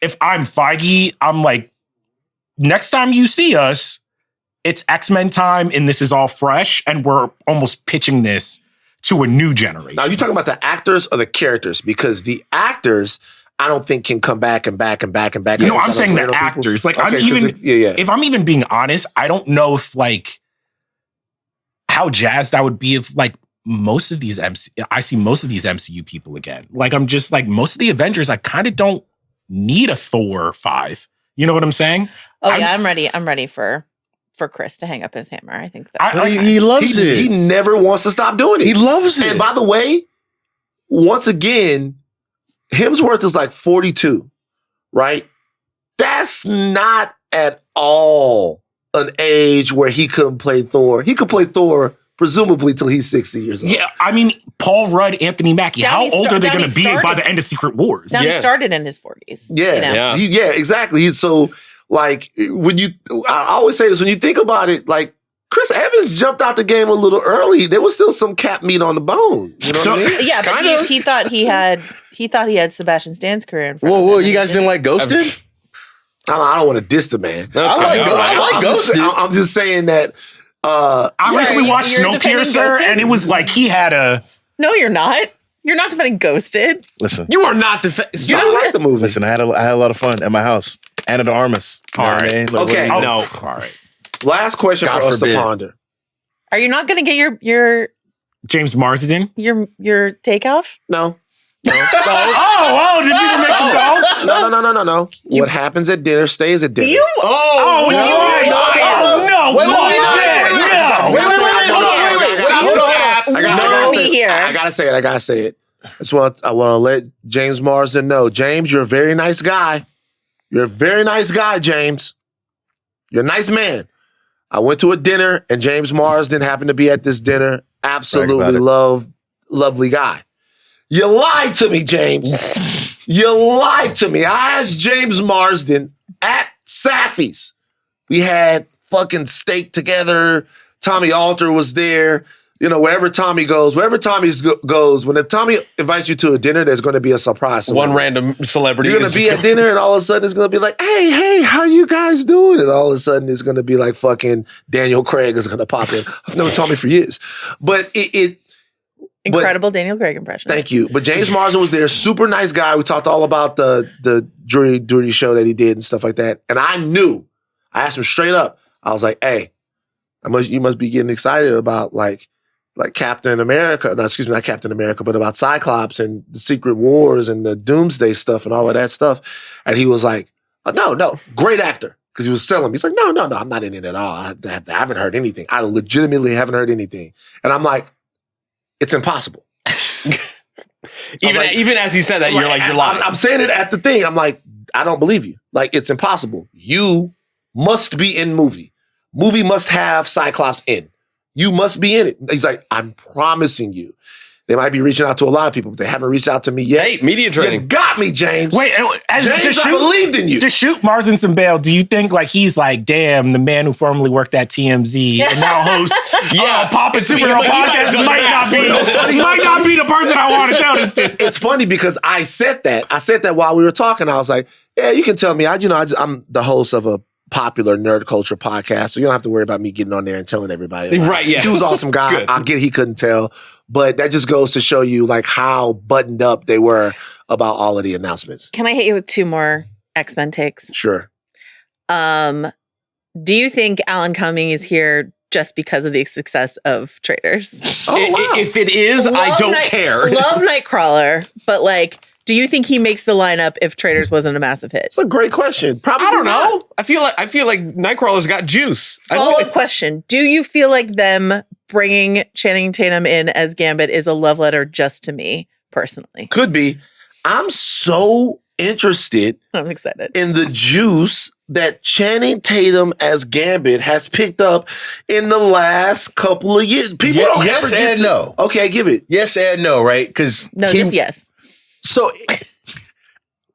if I'm Feige, I'm like, next time you see us, it's X-Men time and this is all fresh and we're almost pitching this to a new generation. Now, you talking about the actors or the characters? Because the actors, I don't think can come back and back and back and back. No, and I'm back saying on the people. actors. Like, Okay, I'm 'cause even, yeah. if I'm even being honest, I don't know if like how jazzed I would be if like I see most of these MCU people again. Like, I'm just like, most of the Avengers, I kind of don't need a Thor 5. You know what I'm saying? Oh yeah, I'm ready. I'm ready for Chris to hang up his hammer. I think that. But he loves it. He never wants to stop doing it. He loves it. And by the way, once again, Hemsworth is like 42, right? That's not at all an age where he couldn't play Thor. He could play Thor presumably till he's 60 years old. Yeah, I mean, Paul Rudd, Anthony Mackie, Downey how old are they going to Downey be by started- the end of Secret Wars? Now Yeah. he started in his 40s. Yeah, you know? Yeah. Exactly. So, like, I always say this, when you think about it, like, Chris Evans jumped out the game a little early. There was still some cap meat on the bone. You know what I mean? Yeah, but Kinda. he thought he had Sebastian Stan's career in front Whoa, of whoa! him. You guys didn't like Ghosted? I don't want to diss the man. I like Ghosted. I'm just saying that. I recently watched you're defending Snowpiercer, Ghosted? and it was like he had a. No, you're not. You're not defending Ghosted. Listen, You are not You don't like the movie. listen. I had a lot of fun at my house. Anna de Armas. You know what I Alright. mean? Like, Okay. what do you- No, all right. Last question God for us forbid. to ponder. Are you not going to get your James Marsden. take off? No. Oh, did people make some calls? No. What happens at dinner stays at dinner. Oh, no. I gotta say it. I want to let James Marsden know. James, you're a very nice guy. You're a very nice guy, James. You're a nice man. I went to a dinner and James Marsden happened to be at this dinner. Absolutely lovely guy. You lied to me, James. You lied to me. I asked James Marsden at Safi's. We had fucking steak together. Tommy Alter was there. You know, wherever Tommy goes, when Tommy invites you to a dinner, there's going to be a surprise. One random celebrity. You're going to be at dinner and all of a sudden it's going to be like, hey, how you guys doing? And all of a sudden it's going to be like fucking Daniel Craig is going to pop in. I've known Tommy for years. But Incredible Daniel Craig impression. Thank you. But James Marsden was there, super nice guy. We talked all about the jury duty show that he did and stuff like that. And I asked him straight up. I was like, hey, you must be getting excited about like Captain America. No, excuse me, not Captain America, but about Cyclops and the Secret Wars and the Doomsday stuff and all of that stuff. And he was like, no, great actor. Because he was selling me. He's like, no, I'm not in it at all. I haven't heard anything. I legitimately haven't heard anything. And I'm like, it's impossible. Even as he said that, you're lying. I'm saying it at the thing. I'm like, I don't believe you. Like, it's impossible. You must be in movie. Movie must have Cyclops in. You must be in it. He's like, I'm promising you. They might be reaching out to a lot of people, but they haven't reached out to me yet. Hey, media training. You got me, James. Wait, James, I believed in you. To shoot Marsden some bail, do you think like he's like, damn, the man who formerly worked at TMZ and now hosts Pop and Superhero podcast might not be the person I want to tell this to. It's funny because I said that while we were talking. I was like, yeah, you can tell me. I'm the host of a popular nerd culture podcast, so you don't have to worry about me getting on there and telling everybody. Right, yeah. He was an awesome guy. Good. I get he couldn't tell, but that just goes to show you like how buttoned up they were about all of the announcements. Can I hit you with two more X-Men takes? Sure. Do you think Alan Cumming is here just because of the success of Traders? Oh, wow. If it is, I don't care. Love Nightcrawler, but like, do you think he makes the lineup if Traders wasn't a massive hit? It's a great question. Probably I don't know. not. I feel like Nightcrawler's got juice. Follow-up question. Do you feel like them bringing Channing Tatum in as Gambit is a love letter just to me, personally? Could be. I'm so interested I'm excited. in the juice that Channing Tatum as Gambit has picked up in the last couple of years. People don't yes ever get and to, no. Okay, give it. Yes and no, right? Because No, just yes. So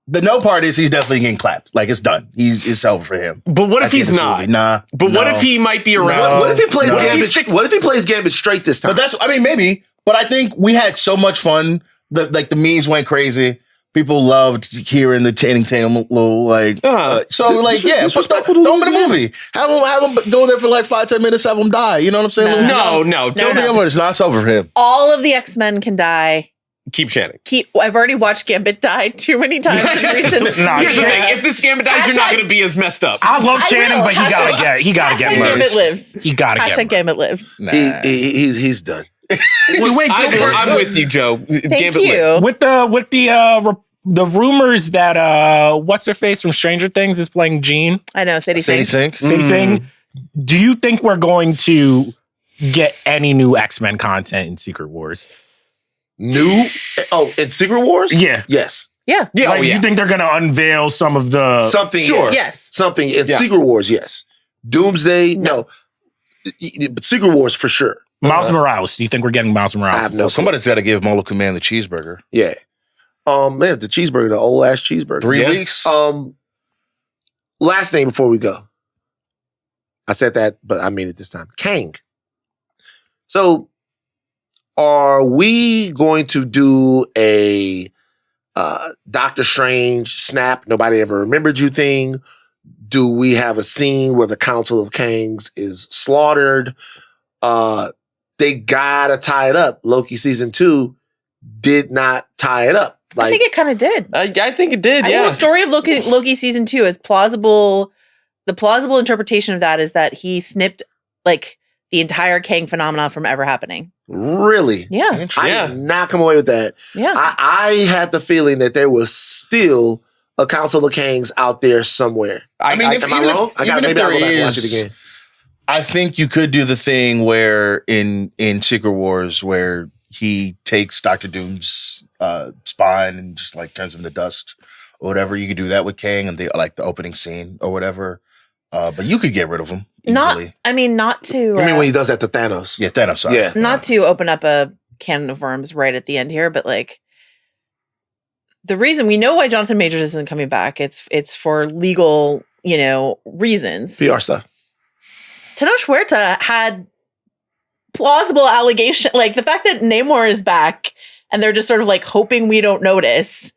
the no part is he's definitely getting clapped. Like it's done. It's over for him. But what if At the he's end of this not? movie. Nah. But what if he might be around? What if he plays What if he Gambit? sticks- What if he plays Gambit straight this time? But maybe. But I think we had so much fun. The memes went crazy. People loved hearing the Channing Tatum little throw him in the movie. Have him go there for like 5-10 minutes. Have him die. You know what I'm saying? No. Don't be it's not it's over for him. All of the X-Men can die. Keep Channing. I've already watched Gambit die too many times in recent. Nah, Here's the thing: if this Gambit dies, you're not going to be as messed up. I love Channing, will. but he gotta get Gambit merged. lives. He gotta get Hashtag merged. Gambit lives. Nah. He's done. I'm with you, Joe. Gambit you. lives. With the rumors that what's her face from Stranger Things is playing Jean. I know, Sadie Sadie Sink. Sink. Sadie Singh. Do you think we're going to get any new X-Men content in Secret Wars? New? Oh, in Secret Wars? Yeah. Yes. Yeah. Yeah, Like, you think they're going to unveil some of the... Something. Sure. Yes. Something in Yeah. Secret Wars, yes. Doomsday, no. But Secret Wars for sure. Miles Morales. Do you think we're getting Miles Morales? I have no. Somebody's got to give Moloch Man the cheeseburger. Yeah. Man, the cheeseburger, the old ass cheeseburger. 3 Yeah. weeks. Last thing before we go. I said that, but I mean it this time. Kang. So, are we going to do a Doctor Strange snap, nobody ever remembered you thing? Do we have a scene where the Council of Kings is slaughtered? They gotta tie it up. Loki season 2 did not tie it up. I think it kind of did. I think it did. I think the story of Loki season 2 is plausible. The plausible interpretation of that is that he snipped like the entire Kang phenomena from ever happening. Really? Yeah. I did not come away with that. Yeah. I had the feeling that there was still a Council of Kings out there somewhere. I mean, am I wrong? Maybe I'll go back and watch it again. I think you could do the thing where in Secret Wars where he takes Doctor Doom's spine and just like turns him to dust or whatever. You could do that with Kang and the opening scene or whatever. But you could get rid of him easily. Not to. I mean, when he does that to Thanos. Yeah, Thanos. Sorry. Yeah. Not to open up a can of worms right at the end here, but like the reason we know why Jonathan Majors isn't coming back, it's for legal, reasons. PR stuff. Tenoch Huerta had plausible allegation, like the fact that Namor is back and they're just sort of like hoping we don't notice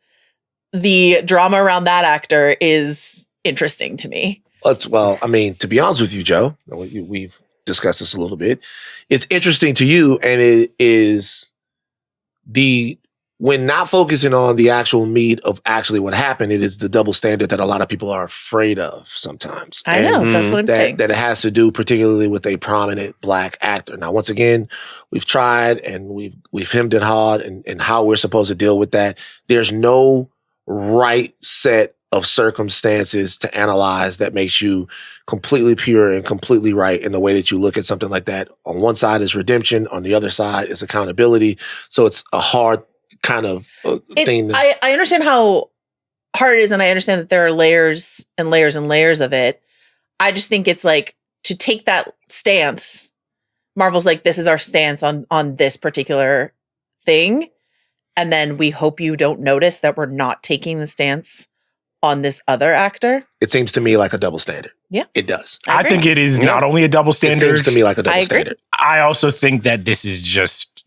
the drama around that actor is interesting to me. Well, I mean, to be honest with you, Joe, we've discussed this a little bit. It's interesting to you, and it is when not focusing on the actual meat of actually what happened, it is the double standard that a lot of people are afraid of sometimes. I know, that's what I'm saying. That it has to do particularly with a prominent Black actor. Now, once again, we've tried and we've hemmed and hawed and how we're supposed to deal with that. There's no right set of circumstances to analyze that makes you completely pure and completely right in the way that you look at something like that. On one side is redemption, on the other side is accountability. So it's a hard kind of thing. I understand how hard it is, and I understand that there are layers and layers and layers of it. I just think it's like to take that stance. Marvel's like, this is our stance on this particular thing. And then we hope you don't notice that we're not taking the stance on this other actor. It seems to me like a double standard. Yeah. It does. I think it is not only a double standard. It seems to me like a double standard. I also think that this is just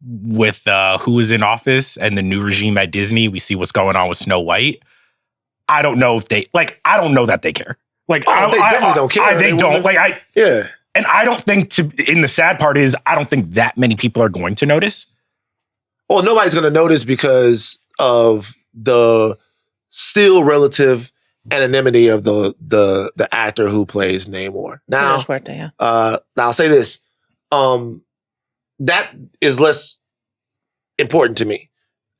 with who is in office and the new regime at Disney. We see what's going on with Snow White. I don't know if they I don't know that they care. They definitely don't care. They don't. Yeah. And I don't think and the sad part is I don't think that many people are going to notice. Well, nobody's going to notice because of the still relative anonymity of the actor who plays Namor. Now, now I'll say this. That is less important to me.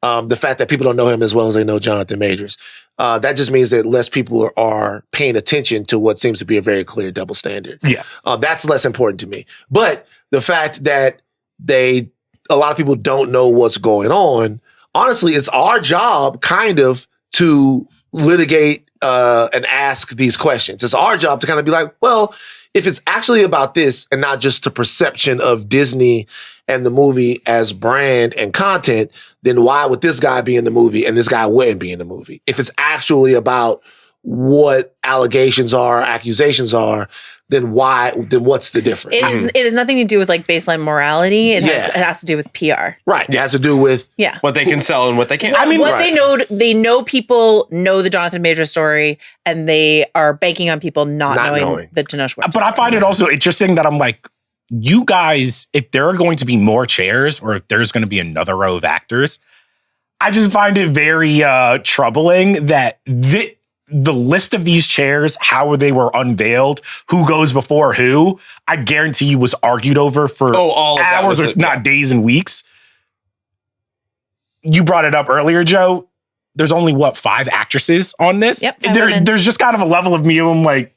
The fact that people don't know him as well as they know Jonathan Majors. That just means that less people are paying attention to what seems to be a very clear double standard. Yeah. That's less important to me. But the fact that a lot of people don't know what's going on, honestly, it's our job kind of to litigate and ask these questions. It's our job to kind of be like, well, if it's actually about this and not just the perception of Disney and the movie as brand and content, then why would this guy be in the movie and this guy wouldn't be in the movie? If it's actually about what allegations are, accusations are, then what's the difference? It has nothing to do with like baseline morality. It has to do with PR. Right. It has to do with what they can sell and what they can't. I mean, they know people know the Jonathan Majors story, and they are banking on people not knowing the Tenoch Huerta. But I find it also interesting that I'm like, you guys, if there are going to be more chairs or if there's going to be another row of actors, I just find it very troubling that the list of these chairs, how they were unveiled, who goes before who, I guarantee you was argued over for hours, if not days and weeks. You brought it up earlier, Joe. There's only, 5 actresses on this? Yep. There's just kind of a level of me, I'm like,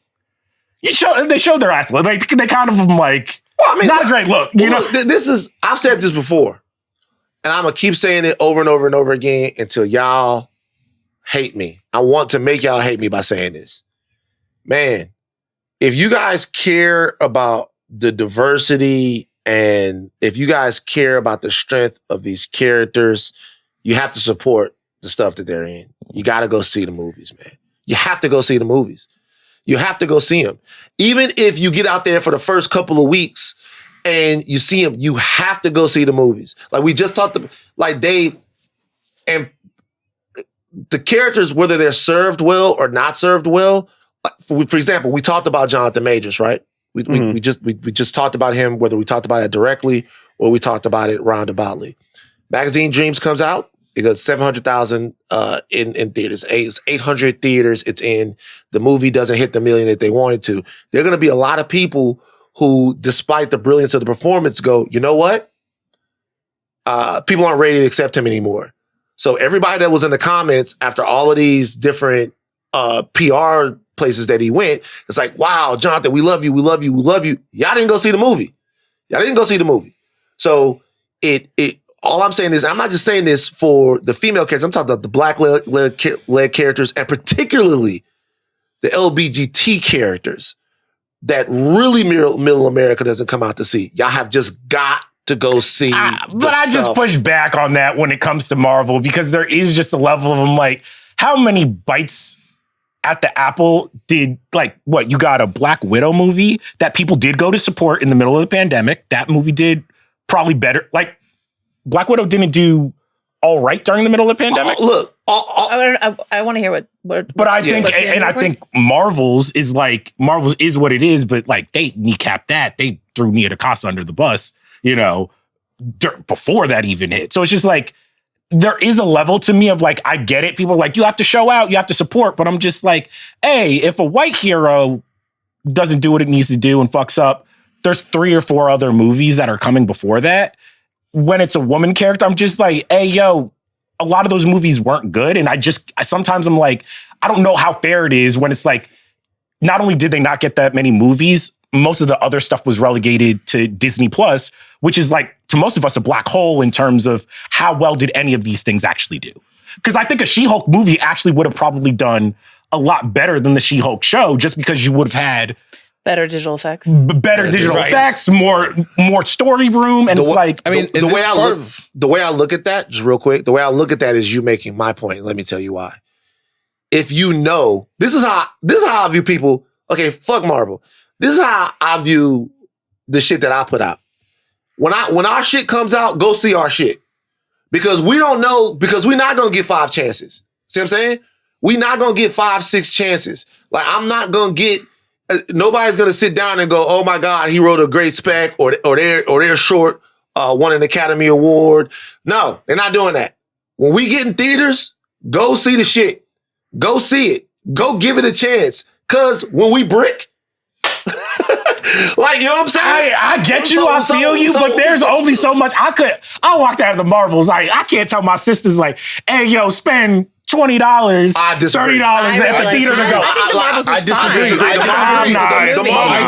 they showed their ass. Like, they kind of, I'm like, not a great look. You know, I've said this before, and I'm going to keep saying it over and over and over again until y'all hate me. I want to make y'all hate me by saying this. Man, if you guys care about the diversity and if you guys care about the strength of these characters, you have to support the stuff that they're in. You got to go see the movies, man. You have to go see the movies. You have to go see them. Even if you get out there for the first couple of weeks and you see them, you have to go see the movies. Like we just talked about, like the characters, whether they're served well or not served well, for example, we talked about Jonathan Majors, right? We just talked about him, whether we talked about it directly or we talked about it roundaboutly. Magazine Dreams comes out. It goes 700,000 in theaters. It's 800 theaters. It's in. The movie doesn't hit the million that they wanted to. There are going to be a lot of people who, despite the brilliance of the performance, go, you know what? People aren't ready to accept him anymore. So everybody that was in the comments after all of these different PR places that he went, it's like, wow, Jonathan, we love you, we love you, we love you. Y'all didn't go see the movie. So all I'm saying is, I'm not just saying this for the female characters. I'm talking about the black-led characters, and particularly the LBGT characters that really middle America doesn't come out to see. Y'all have just got to go see. But I just push back on that when it comes to Marvel, because there is just a level of, I'm like, how many bites at the apple did, like, what, you got a Black Widow movie that people did go to support in the middle of the pandemic. That movie did probably better. Like, Black Widow didn't do all right during the middle of the pandemic. I want to hear what. But I think, and I think Marvel's is what it is. But like, they kneecapped that. They threw Nia DaCosta under the bus, before that even hit. So it's just like, there is a level to me of like, I get it. People are like, you have to show out, you have to support. But I'm just like, hey, if a white hero doesn't do what it needs to do and fucks up, there's 3 or 4 other movies that are coming before that. When it's a woman character, I'm just like, hey, yo, a lot of those movies weren't good. And sometimes I'm like, I don't know how fair it is when it's like, not only did they not get that many movies, most of the other stuff was relegated to Disney Plus, which is like, to most of us, a black hole in terms of how well did any of these things actually do. Because I think a She-Hulk movie actually would have probably done a lot better than the She-Hulk show, just because you would have had better digital effects. Better digital effects, more story room. And the way I look at that, just real quick, the way I look at that is you making my point. Let me tell you why. If you know, this is how I view people. Okay, fuck Marvel. This is how I view the shit that I put out. When our shit comes out, go see our shit. Because we don't know, because we're not gonna get 5 chances. See what I'm saying? We're not gonna get 5, 6 chances. Like, I'm not gonna get, nobody's gonna sit down and go, oh my God, he wrote a great spec, or they're short, won an Academy Award. No, they're not doing that. When we get in theaters, go see the shit. Go see it. Go give it a chance. Cause when we brick, like, you know what I'm saying? I get you, I feel you, but there's only so much. I walked out of the Marvels, like, I can't tell my sisters, like, hey, yo, spend $20, $30 at the theater to go. I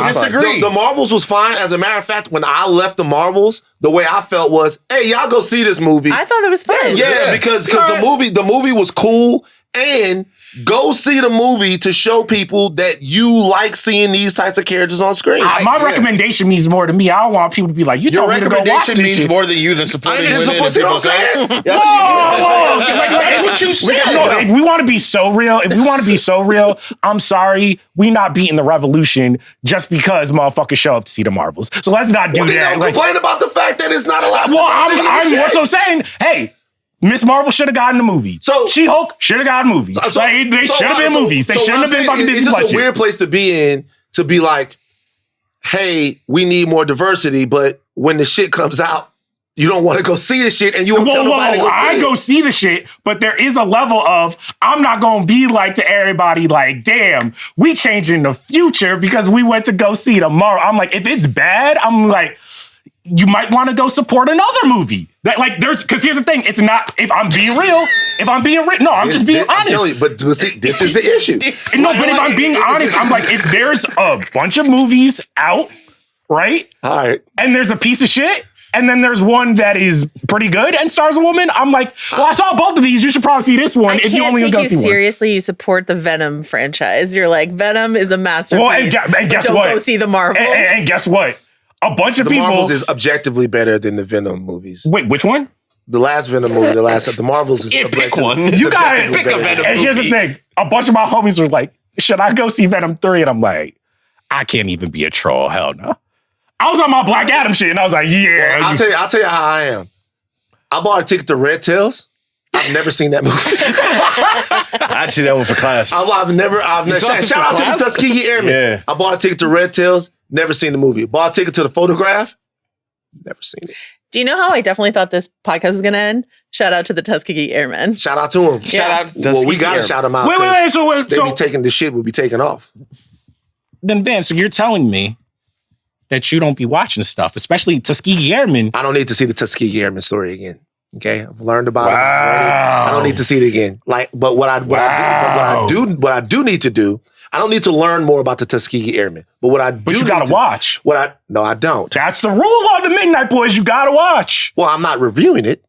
disagree. The Marvels was fine. As a matter of fact, when I left the Marvels, the way I felt was, hey, y'all go see this movie. I thought it was fun. Yeah, because the movie was cool, and go see the movie to show people that you like seeing these types of characters on screen. My recommendation means more to me. I don't want people to be like, you told me to go watch this. Your recommendation means more than you than supporting women. See what I'm saying? That's what you said. If we want to be so real, I'm sorry, we not beating the revolution just because motherfuckers show up to see the Marvels. So let's not do that. Don't complain about the fact that it's not allowed. Well, I'm more so saying, hey, Miss Marvel should have gotten a movie. So She-Hulk should have gotten a movie. They should have been movies. They shouldn't have been fucking Disney Plus. It's just a weird place to be in, to be like, hey, we need more diversity, but when the shit comes out, you don't want to go see the shit, and you won't tell nobody to go see it. I go see the shit, but there is a level of, I'm not going to be like to everybody like, damn, we changing the future because we went to go see tomorrow. I'm like, if it's bad, I'm like, you might want to go support another movie. Because here's the thing, it's not, if I'm being real, no, I'm just being honest. I'm telling you, but see, this is the issue. No, but if I'm being honest, I'm like, if there's a bunch of movies out, right? All right. And there's a piece of shit, and then there's one that is pretty good and stars a woman, I'm like, well, I saw both of these. You should probably see this one if you only go see one. I can't take you seriously. You support the Venom franchise. You're like, Venom is a masterpiece. Well, and guess don't what? Go see the Marvels. And guess what? A bunch of people. The Marvels is objectively better than the Venom movies. Wait, which one? The last Venom movie, the Marvels is pick one. You gotta pick a Venom movie. And here's the thing. A bunch of my homies were like, should I go see Venom 3? And I'm like, I can't even be a troll. Hell no. I was on my Black Adam shit, and I was like, yeah. Well, I'll tell you how I am. I bought a ticket to Red Tails. I've never seen that movie. I'd see that one for class. I've never. Shout out to the Tuskegee Airmen. Yeah. I bought a ticket to Red Tails. Never seen the movie. Bought a ticket to the Photograph. Never seen it. Do you know how I definitely thought this podcast was going to end? Shout out to the Tuskegee Airmen. Shout out to them. Shout out to Well, we Tuskegee gotta Airmen. shout them out. Wait. So They be taking the shit will be taken off. then, Van, so you're telling me that you don't be watching stuff, especially Tuskegee Airmen. I don't need to see the Tuskegee Airmen story again. Okay, I've learned about it. I've read it. I don't need to see it again. But what I do need to do. I don't need to learn more about the Tuskegee Airmen. But what I do, But you gotta watch. No, I don't. That's the rule on the Midnight Boys. You gotta watch. Well, I'm not reviewing it.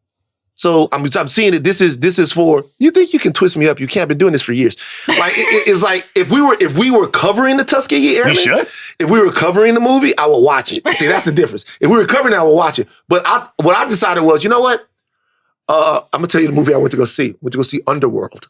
So I'm seeing it. This is for. You think you can twist me up? You can't been doing this for years. Like it's like if we were covering the Tuskegee Airmen, We should. If we were covering the movie, I would watch it. See, that's the difference. If we were covering it, I would watch it. But what I decided was, you know what? I'm gonna tell you the movie I went to go see. I went to go see Underworld.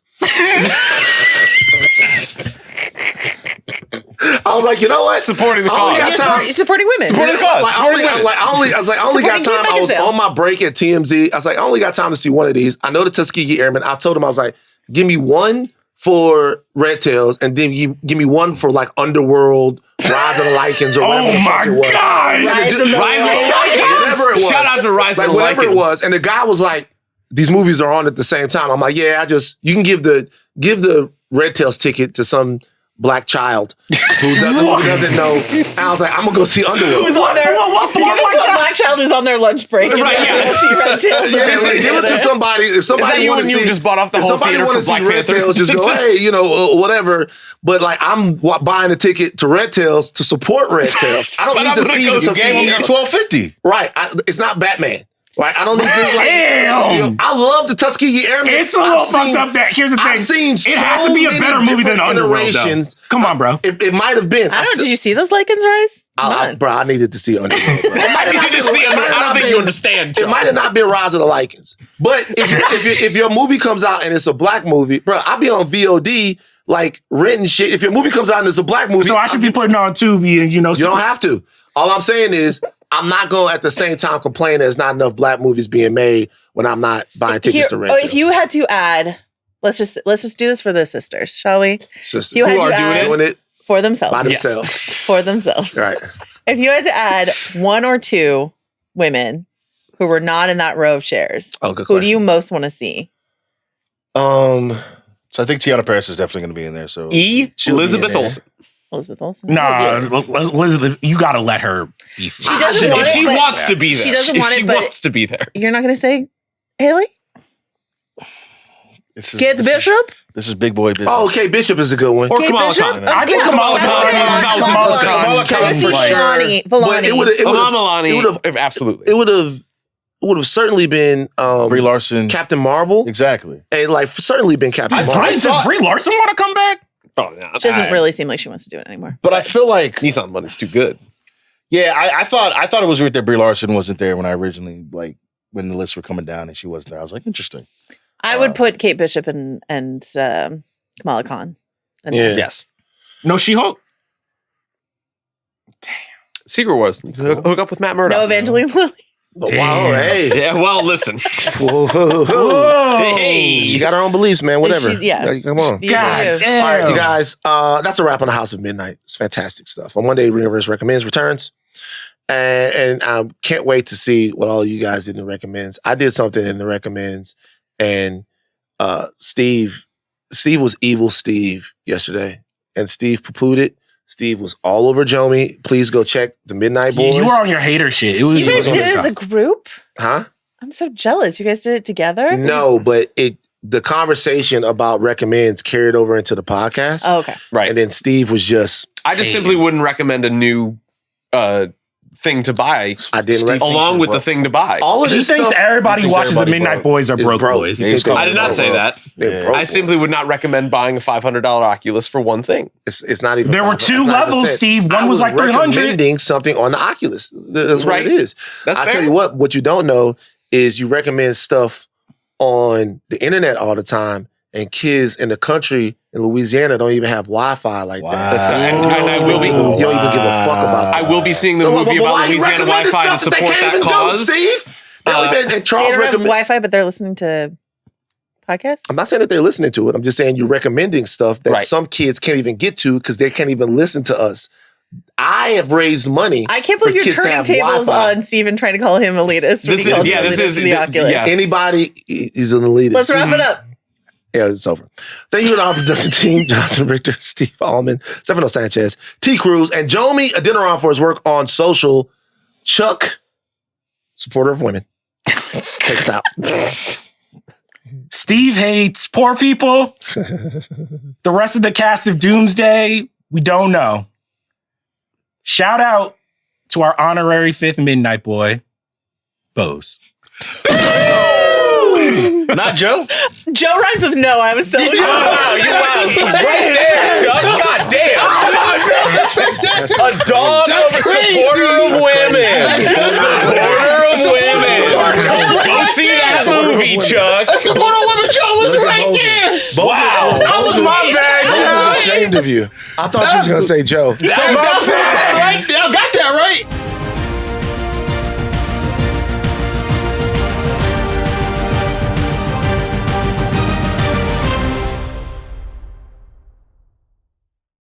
I was like, you know what? Supporting the I only cause. got time. You're supporting women. Supporting the cause. I only got Supporting time. I was Kim Beckinsale. on my break at TMZ. I was like, I only got time to see one of these. I know the Tuskegee Airmen. I told him, I was like, give me one for Red Tails, and then give me one for like Underworld, Rise of the Lycans, or whatever Oh the fuck my it was. God. Rise of the Whatever it was. Shout out to Rise of the whatever it Lycans. was. And the guy was like, these movies are on at the same time. I'm like, yeah, you can give the Red Tails ticket to some black child who doesn't know. And I was like, I'm gonna go see Underworld. Who's on their, give it to a black child who's on their lunch break. And Right, yeah. go see Red Tails. Yeah, like, give it to somebody. If somebody you want to when you see, just bought off the if whole somebody theater want to for see Black Red Panther? Tails, just go, hey, whatever. But like, I'm buying a ticket to Red Tails to support Red Tails. I don't But need I'm to gonna see go the see Tuskegee. it. $12.50. Right, it's not Batman. Right, I don't need to. Like, Damn. I love the Tuskegee Airmen. It's a little fucked up that here's the thing. I've seen it has to be a so better many movie than different Underworld. Though. iterations. Come on, bro. It might have been. I don't know. Did you see those Lycans rise? Come on. Bro, I needed to see Underworld. Bro. I needed to see it. I don't think you understand. It might have not been Rise of the Lycans. But if your movie comes out and it's a black movie, bro, I'll be on VOD, like renting shit. If your movie comes out and it's a black movie, So I should be putting on Tubi and you don't have to. All I'm saying is, I'm not going to at the same time complain there's not enough black movies being made when I'm not buying tickets to Red Tails. If you had to add, let's just do this for the sisters, shall we? Sisters You had Who to are add doing doing it for themselves. by Yes. themselves. For themselves. Right. If you had to add one or two women who were not in that row of chairs, Oh, good who do question. you most want to see? So I think Tiana Paris is definitely going to be in there. So She'll be Elizabeth in there. Olsen. Elizabeth Olsen? Nah, Elizabeth, you gotta let her be free. She doesn't want If it, she but wants to be there. she doesn't want if it, she but- wants to be there. You're not going to say Haley? Kate Bishop? This is big boy business. Oh, okay. Bishop is a good one. Or Kate Kamala Bishop? Khan. I think Yeah, Kamala that's Khan it. is Kamala 1,000% Khan. Kamala Khan Let's see for sure. Villani. But it would have. Milani, absolutely. It would have certainly been Brie Larson. Captain Marvel. Exactly. And like certainly been Captain Marvel. Does Brie Larson want to come back? Oh, no, She doesn't really seem like she wants to do it anymore. But I feel like, Nissan money's too good. yeah, I thought it was weird that Brie Larson wasn't there when I originally, like, when the lists were coming down and she wasn't there. I was like, interesting. I would put Kate Bishop and Kamala Khan. And Yeah. Yes. No, She-Hulk. Secret Wars. You can hook up with Matt Murdock. No Evangeline Lilly. Oh, wow. Hey. Yeah, well, listen. Whoa. Whoa. Hey. She got her own beliefs, man. Whatever. Yeah. Like, come on. God damn. All right, you guys. That's a wrap on the House of Midnight. It's fantastic stuff. On Monday, Ringerverse Recommends returns. And I can't wait to see what all of you guys did in the Recommends. I did something in the Recommends, and Steve was evil Steve yesterday. And Steve poo-pooed it. Steve was all over Jomi. Please go check the Midnight Boys. You were on your hater shit. It was, You guys it was did it as a group? Huh? I'm so jealous. You guys did it together? No, but the conversation about Recommends carried over into the podcast. Oh, okay. Right. And then Steve was just, I just simply wouldn't recommend a new thing to buy I didn't recommend along with the thing to buy. all of He this thinks stuff. everybody He who thinks watches the everybody Midnight broke. Boys are is broke broke. boys. He thinks I I did not say that. They're Yeah. broke I simply would not recommend buying a $500 Oculus for one thing. It's not even. There were 500. two That's not even levels, said. Steve. One I was like 300. recommending something on the Oculus. That's what Right. it is. That's I fair. tell you what you don't know is you recommend stuff on the internet all the time, and kids in the country in Louisiana don't even have Wi-Fi like that. That's and I will be. You don't even give a fuck about that. I will be seeing the movie But about why you Louisiana recommending Wi-Fi to stuff that they support can't that even cause. do, Steve? And They Charles don't have recommend. Wi-Fi, but they're listening to podcast? I'm not saying that they're listening to it. I'm just saying you're recommending stuff that Right. some kids can't even get to because they can't even listen to us. I have raised money. I can't believe for you're kids to turning have tables Wi-Fi. on Steven trying to call him elitist. when This he is- calls yeah, him this elitist is- in the Oculus. yeah. Anybody is an elitist. Let's wrap it up. Yeah, it's over. Thank you to our production team, Jonathan Richter, Steve Ahlman, Stefano Sanchez, T. Cruz, and Jomi Adeniran for his work on social. Chuck, supporter of women. Take us out. Steve hates poor people. The rest of the cast of Doomsday, we don't know. Shout out to our honorary fifth midnight boy, Bose. Not Joe. Joe rhymes with no. I was so Wow, he's right there. God damn. A dog of a supporter of women. Supporter of women. Go see that movie, Chuck. Supporter woman Joe was right there. Wow. That was my bad, I was ashamed of you. I thought you was going to say Joe. That was